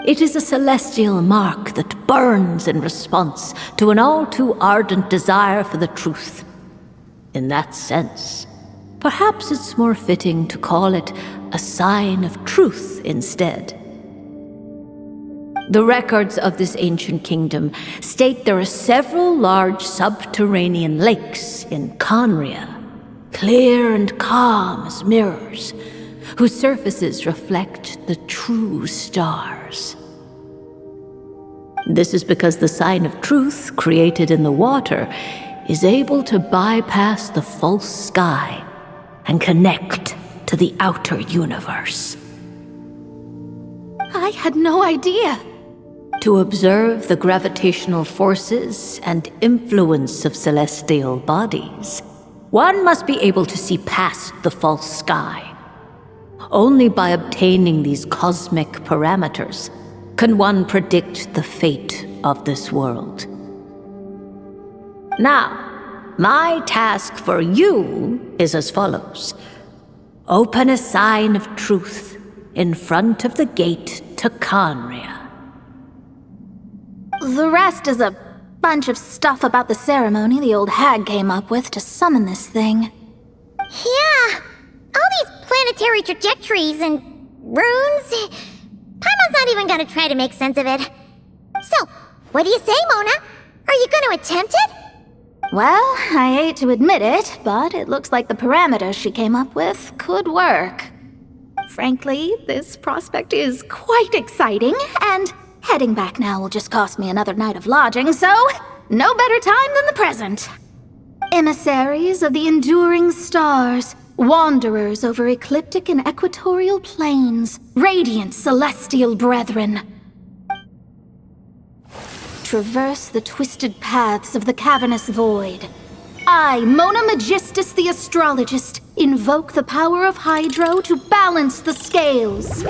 It is a celestial mark that burns in response to an all-too-ardent desire for the truth. In that sense, perhaps it's more fitting to call it a sign of truth instead. The records of this ancient kingdom state there are several large subterranean lakes in Conria, clear and calm as mirrors, whose surfaces reflect the true stars. This is because the sign of truth created in the water is able to bypass the false sky and connect to the outer universe. I had no idea. To observe the gravitational forces and influence of celestial bodies, one must be able to see past the false sky. Only by obtaining these cosmic parameters can one predict the fate of this world. Now, my task for you is as follows. Open a sign of truth in front of the gate to Conria. The rest is a bunch of stuff about the ceremony the old hag came up with to summon this thing. Yeah, all these planetary trajectories and runes. Paimon's not even gonna try to make sense of it. So, what do you say, Mona? Are you gonna attempt it? Well, I hate to admit it, but it looks like the parameters she came up with could work. Frankly, this prospect is quite exciting, and heading back now will just cost me another night of lodging, so no better time than the present. Emissaries of the enduring stars, wanderers over ecliptic and equatorial plains, radiant celestial brethren. Traverse the twisted paths of the cavernous void. I, Mona Magistus the astrologist, invoke the power of Hydro to balance the scales.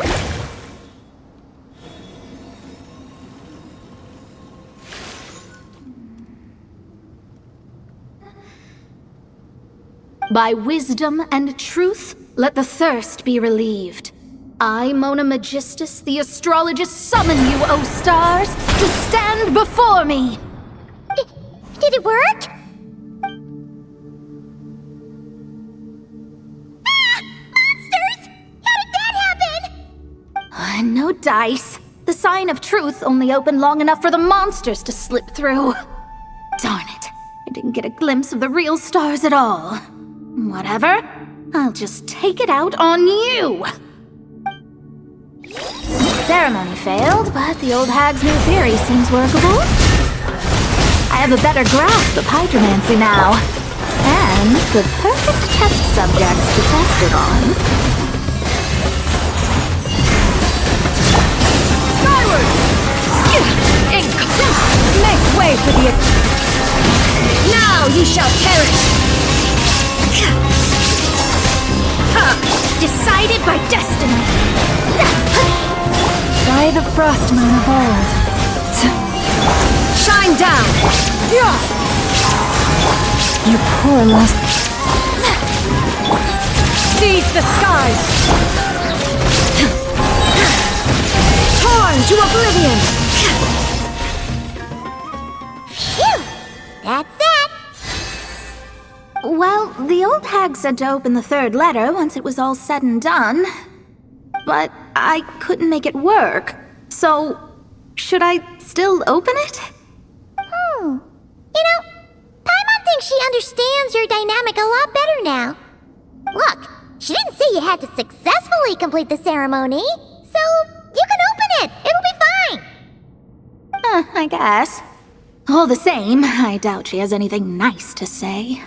By wisdom and truth, let the thirst be relieved. I, Mona Magistus, the astrologist, summon you, O stars, to stand before me! Did it work? Ah! Monsters! How did that happen? No dice. The sign of truth only opened long enough for the monsters to slip through. Darn it. I didn't get a glimpse of the real stars at all. Whatever. I'll just take it out on you! The ceremony failed, but the old hag's new theory seems workable. I have a better grasp of hydromancy now. And the perfect test subjects to test it on. Skyward! Make way for the... Now you shall perish! Decided by destiny! By the frost moon of old. Shine down! You poor lost... Seize the skies! Torn to oblivion! Phew! That's that! Well, the old hag said to open the third letter once it was all said and done. But I couldn't make it work. So, should I still open it? You know, Paimon thinks she understands your dynamic a lot better now. Look, she didn't say you had to successfully complete the ceremony, so you can open it. It'll be fine. I guess. All the same, I doubt she has anything nice to say.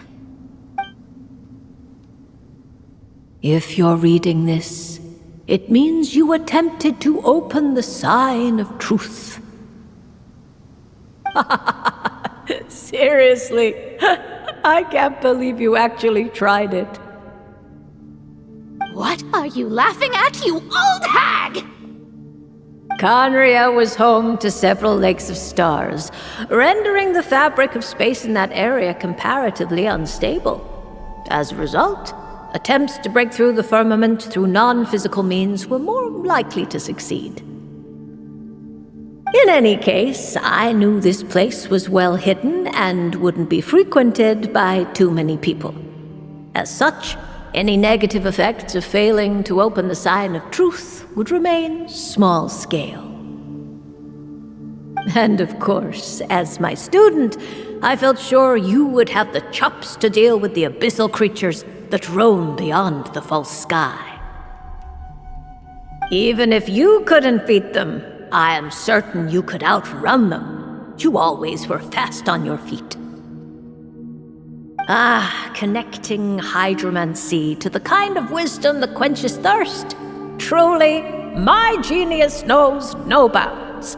If you're reading this, it means you attempted to open the sign of truth. Seriously, I can't believe you actually tried it. What are you laughing at, you old hag? Conria was home to several lakes of stars, rendering the fabric of space in that area comparatively unstable. As a result, attempts to break through the firmament through non-physical means were more likely to succeed. In any case, I knew this place was well hidden and wouldn't be frequented by too many people. As such, any negative effects of failing to open the sign of truth would remain small scale. And of course, as my student, I felt sure you would have the chops to deal with the abyssal creatures that roam beyond the false sky. Even if you couldn't beat them, I am certain you could outrun them. You always were fast on your feet. Connecting hydromancy to the kind of wisdom that quenches thirst. Truly, my genius knows no bounds.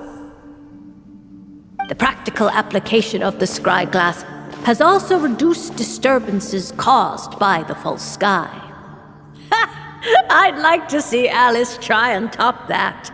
The practical application of the scry glass has also reduced disturbances caused by the false sky. I'd like to see Alice try and top that.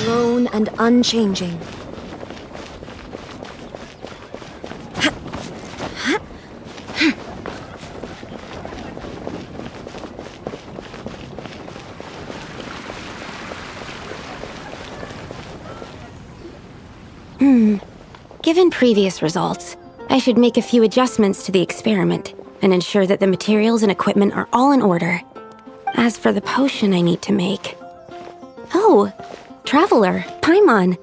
alone and unchanging. Given previous results, I should make a few adjustments to the experiment and ensure that the materials and equipment are all in order. As for the potion I need to make... Oh, Traveler, Paimon,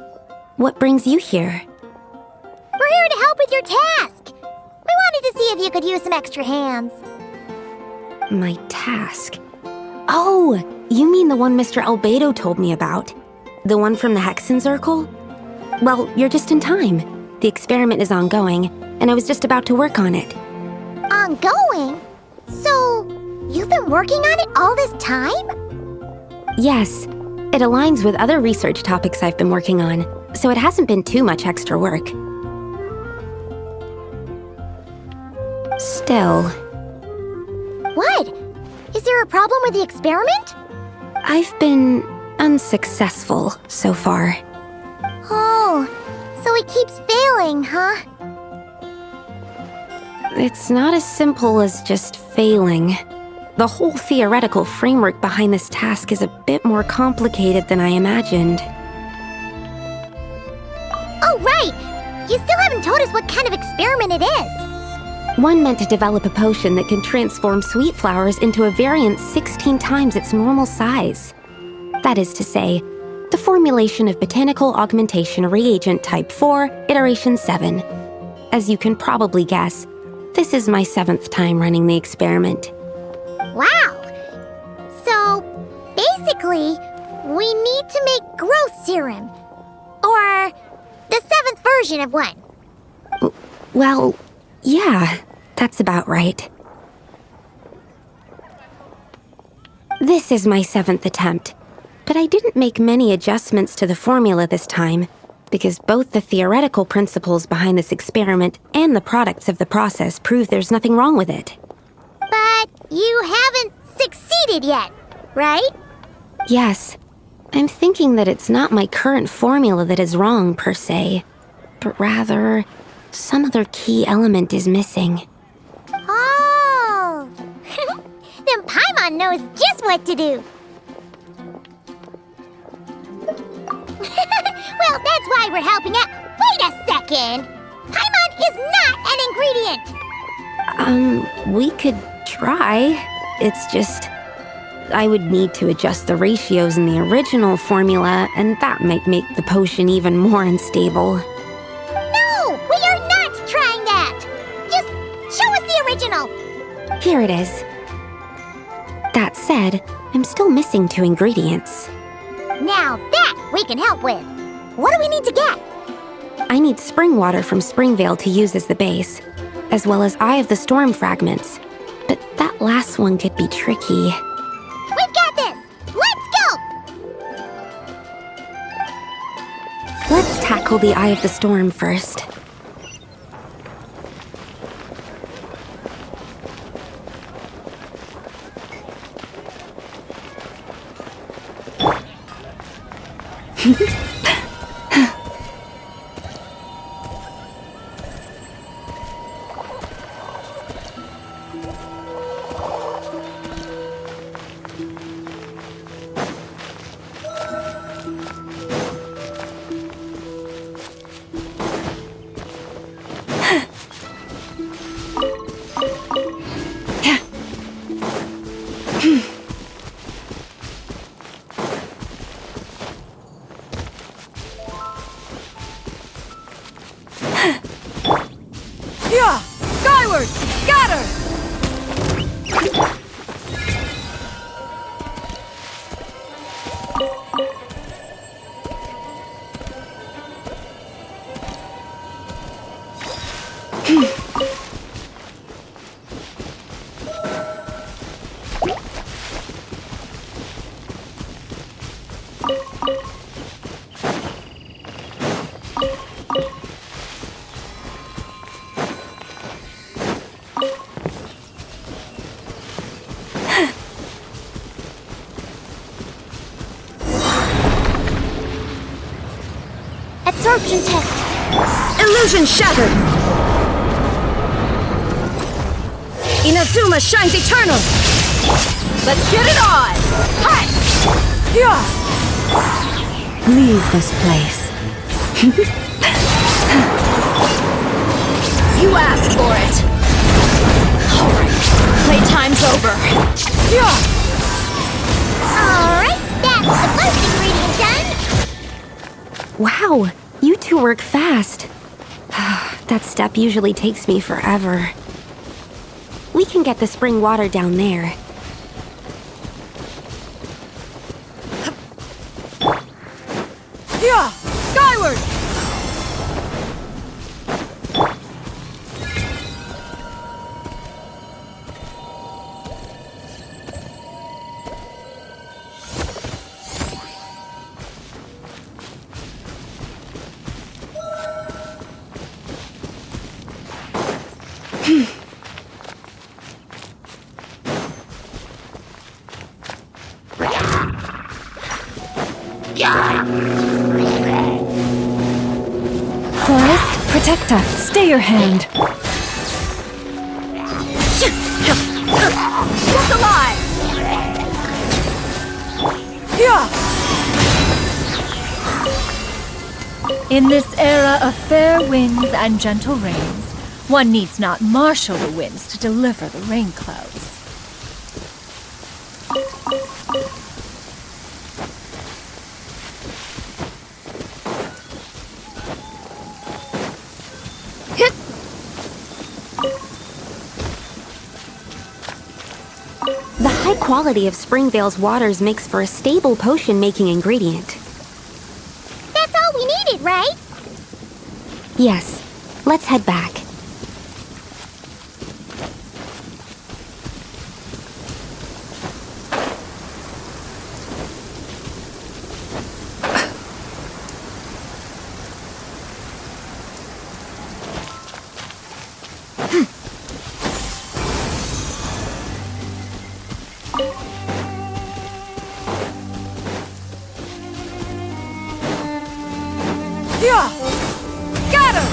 what brings you here? We're here to help with your task. We wanted to see if you could use some extra hands. My task? Oh, you mean the one Mr. Albedo told me about? The one from the Hexen Circle? Well, you're just in time. The experiment is ongoing, and I was just about to work on it. Ongoing? So, you've been working on it all this time? Yes. It aligns with other research topics I've been working on, so it hasn't been too much extra work. Still... What? Is there a problem with the experiment? I've been unsuccessful so far. Oh, so it keeps failing, huh? It's not as simple as just failing. The whole theoretical framework behind this task is a bit more complicated than I imagined. Oh, right! You still haven't told us what kind of experiment it is. One meant to develop a potion that can transform sweet flowers into a variant 16 times its normal size. That is to say, the formulation of Botanical Augmentation Reagent Type 4, Iteration 7. As you can probably guess, this is my 7th time running the experiment. Wow! So, basically, we need to make growth serum. Or the 7th version of one. Well, yeah, that's about right. This is my 7th attempt, but I didn't make many adjustments to the formula this time, because both the theoretical principles behind this experiment and the products of the process prove there's nothing wrong with it. But you haven't succeeded yet, right? Yes. I'm thinking that it's not my current formula that is wrong, per se, but rather, some other key element is missing. Oh! Then Paimon knows just what to do. Well, that's why we're helping out. Wait a second! Paimon is not an ingredient! We could try. It's just... I would need to adjust the ratios in the original formula, and that might make the potion even more unstable. No! We are not trying that! Just show us the original! Here it is. That said, I'm still missing 2 ingredients. Now that we can help with. What do we need to get? I need spring water from Springvale to use as the base, as well as Eye of the Storm fragments. But that last one could be tricky. We've got this! Let's go! Let's tackle the Eye of the Storm first. Yeah! Skyward! Scatter! absorption test. Illusion shattered! Inazuma shines eternal! Let's get it on! Hi! Yeah! Leave this place. You asked for it! Alright, playtime's over. Yeah! Alright, that's the first ingredient done. Wow, you two work fast. That step usually takes me forever. We can get the spring water down there. Yeah! Skyward! Forest, protecta, stay your hand. Look alive! Yeah! In this era of fair winds and gentle rains, one needs not marshal the winds to deliver the rain clouds. The high quality of Springvale's waters makes for a stable potion-making ingredient. That's all we needed, right? Yes, let's head back. Yeah! Scatter!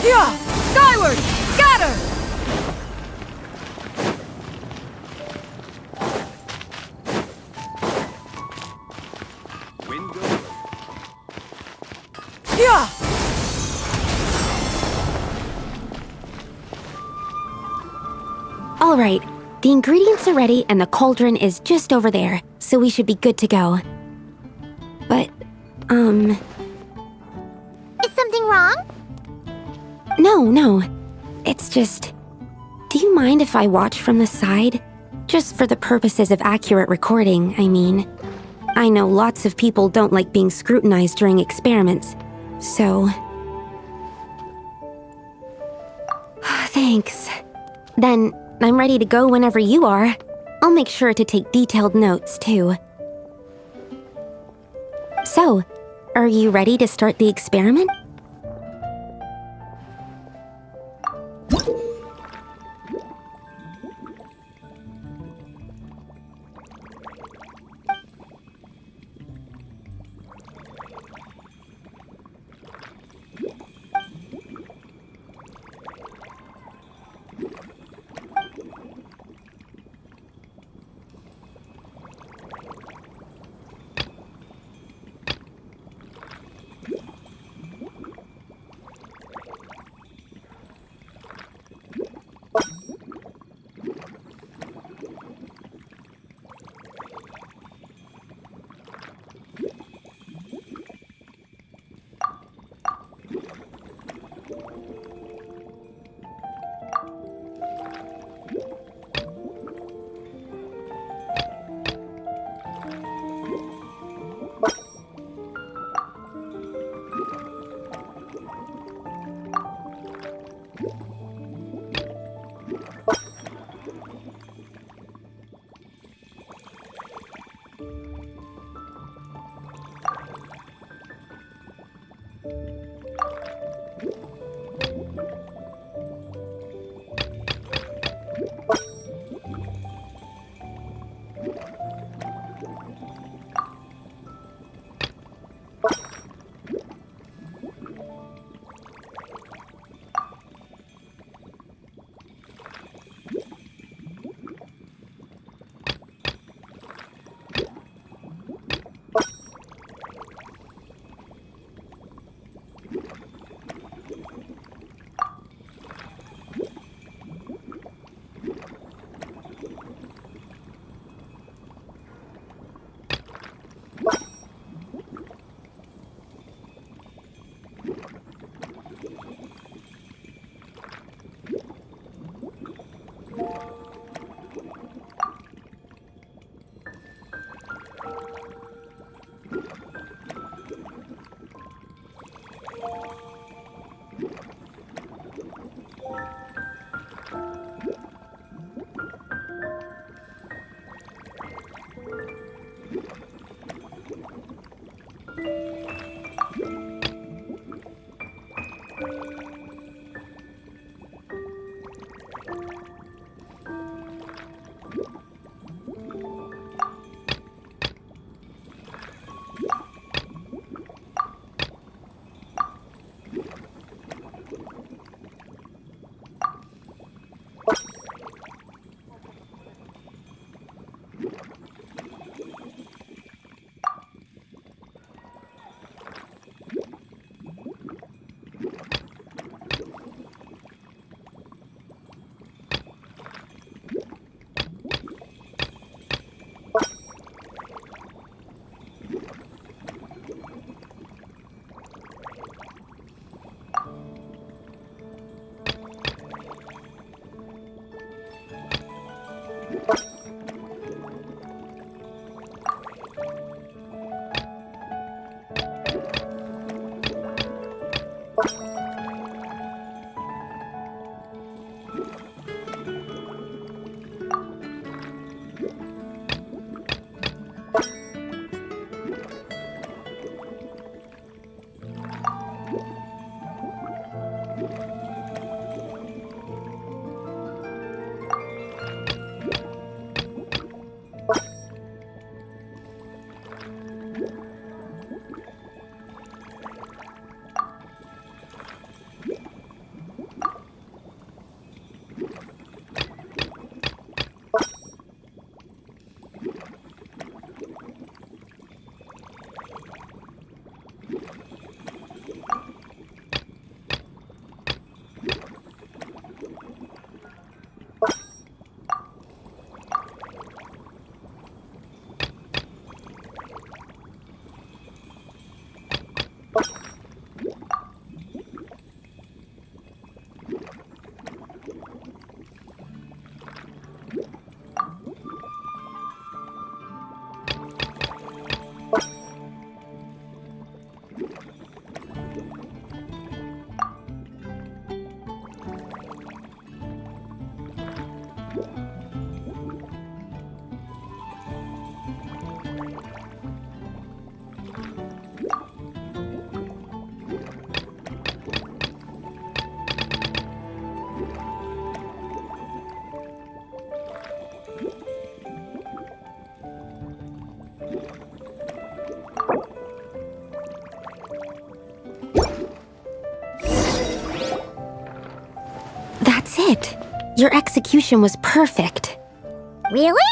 Yeah! Skyward! Scatter! Yeah! All right, the ingredients are ready and the cauldron is just over there, so we should be good to go. But, Is something wrong? no. It's just... Do you mind if I watch from the side? Just for the purposes of accurate recording, I mean. I know lots of people don't like being scrutinized during experiments, so... Thanks. Then, I'm ready to go whenever you are. I'll make sure to take detailed notes, too. So, are you ready to start the experiment? it. Your execution was perfect. Really?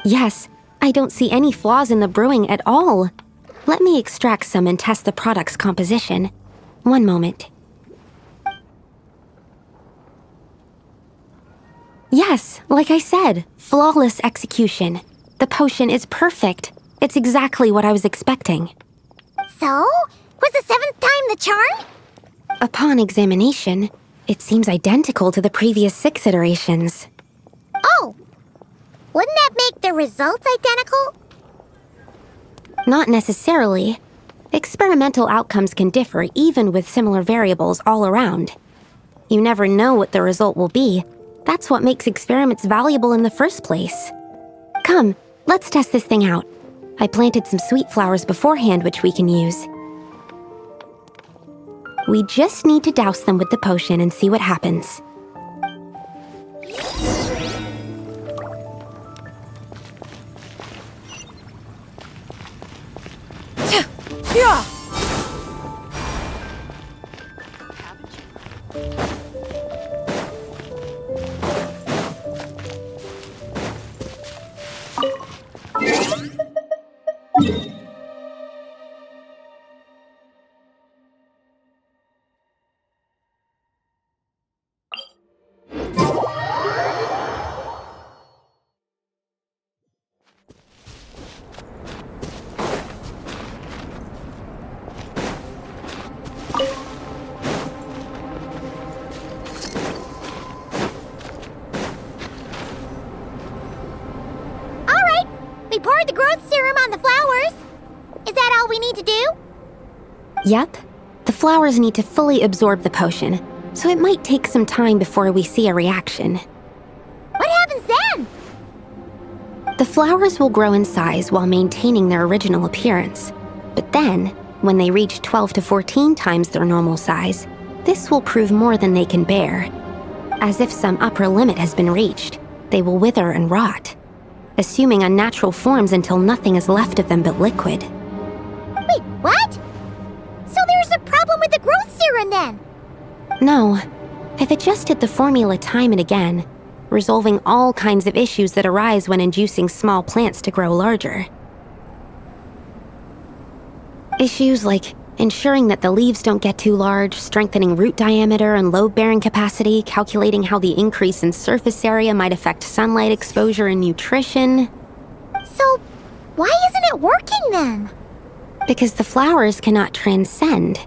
Yes, I don't see any flaws in the brewing at all. Let me extract some and test the product's composition. One moment. Yes, like I said, flawless execution. The potion is perfect. It's exactly what I was expecting. So? Was the 7th time the charm? Upon examination, it seems identical to the previous 6 iterations. Oh! Wouldn't that make the results identical? Not necessarily. Experimental outcomes can differ even with similar variables all around. You never know what the result will be. That's what makes experiments valuable in the first place. Come, let's test this thing out. I planted some sweet flowers beforehand which we can use. We just need to douse them with the potion and see what happens. Yeah! We poured the growth serum on the flowers. Is that all we need to do? Yep. The flowers need to fully absorb the potion, so it might take some time before we see a reaction. What happens then? The flowers will grow in size while maintaining their original appearance. But then, when they reach 12 to 14 times their normal size, this will prove more than they can bear. As if some upper limit has been reached, they will wither and rot, assuming unnatural forms until nothing is left of them but liquid. Wait, what? So there's a problem with the growth serum then? No, I've adjusted the formula time and again, resolving all kinds of issues that arise when inducing small plants to grow larger. Issues like ensuring that the leaves don't get too large, strengthening root diameter and load-bearing capacity, calculating how the increase in surface area might affect sunlight exposure and nutrition. So, why isn't it working then? Because the flowers cannot transcend.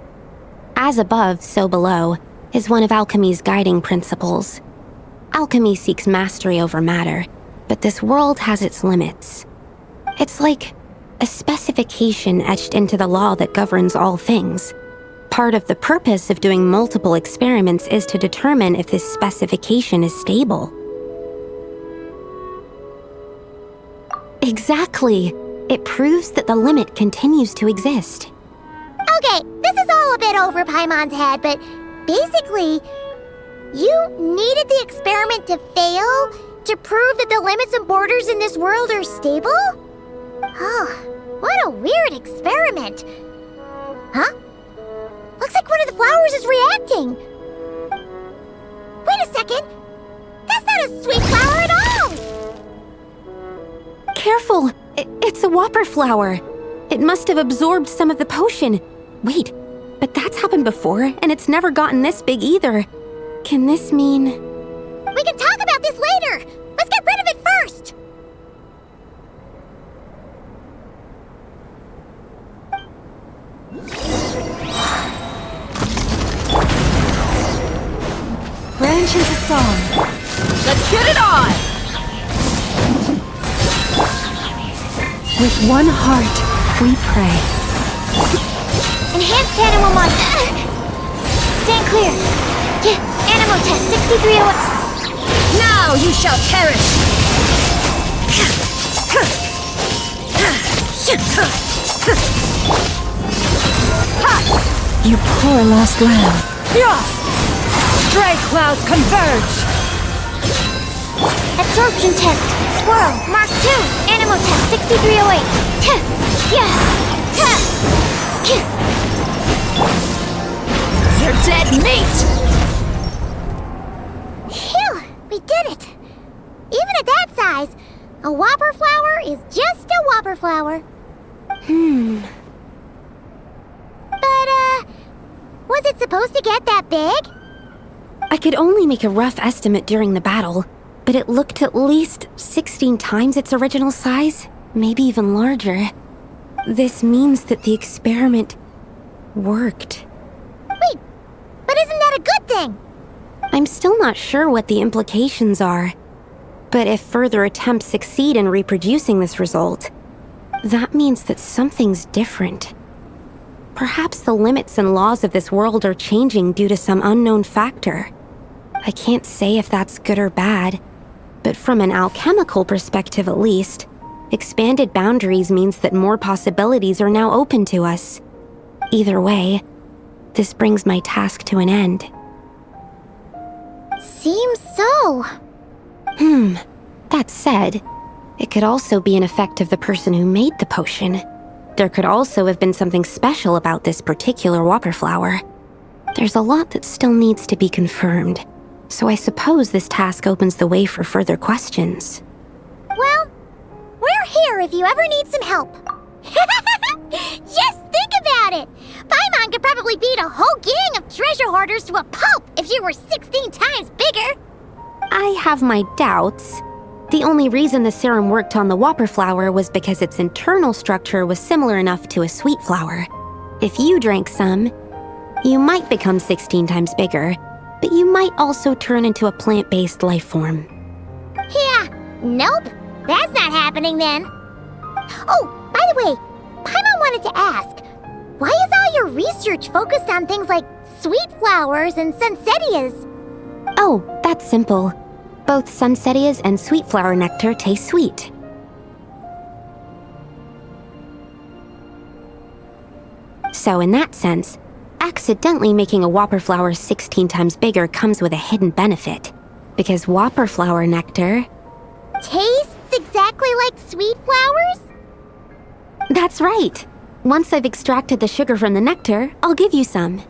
As above, so below, is one of alchemy's guiding principles. Alchemy seeks mastery over matter, but this world has its limits. It's like a specification etched into the law that governs all things. Part of the purpose of doing multiple experiments is to determine if this specification is stable. Exactly. It proves that the limit continues to exist. Okay, this is all a bit over Paimon's head, but basically, you needed the experiment to fail to prove that the limits and borders in this world are stable? Oh, what a weird experiment. Huh? Looks like one of the flowers is reacting. Wait a second. That's not a sweet flower at all! Careful! It's a whopper flower. It must have absorbed some of the potion. Wait, but that's happened before, and it's never gotten this big either. Can this mean... We can talk about this later! Let's get rid of it first! Branch into song. Let's get it on! With one heart, we pray. Enhanced animal mod. Stand clear. Animal test 6301. Now you shall perish! You poor lost lamb. Stray clouds converge! Absorption test. Swirl. Mark 2. Animal test 6308. You're dead meat! Phew, we did it. Even at that size, a whopper flower is just a whopper flower. But, was it supposed to get that big? I could only make a rough estimate during the battle, but it looked at least 16 times its original size, maybe even larger. This means that the experiment worked. Wait, but isn't that a good thing? I'm still not sure what the implications are, but if further attempts succeed in reproducing this result, that means that something's different. Perhaps the limits and laws of this world are changing due to some unknown factor. I can't say if that's good or bad, but from an alchemical perspective at least, expanded boundaries means that more possibilities are now open to us. Either way, this brings my task to an end. Seems so. That said, it could also be an effect of the person who made the potion. There could also have been something special about this particular whopper flower. There's a lot that still needs to be confirmed, so I suppose this task opens the way for further questions. Well, we're here if you ever need some help. Just think about it! Paimon could probably beat a whole gang of treasure hoarders to a pulp if you were 16 times bigger! I have my doubts. The only reason the serum worked on the whopper flower was because its internal structure was similar enough to a sweet flower. If you drank some, you might become 16 times bigger, but you might also turn into a plant-based life form. Yeah, nope. That's not happening then. Oh, by the way, Paimon wanted to ask, Why is all your research focused on things like sweet flowers and sunsettias? Oh, that's simple. Both sunsettias and sweet flower nectar taste sweet. So in that sense, accidentally making a whopper flower 16 times bigger comes with a hidden benefit. Because whopper flower nectar... Tastes exactly like sweet flowers? That's right! Once I've extracted the sugar from the nectar, I'll give you some.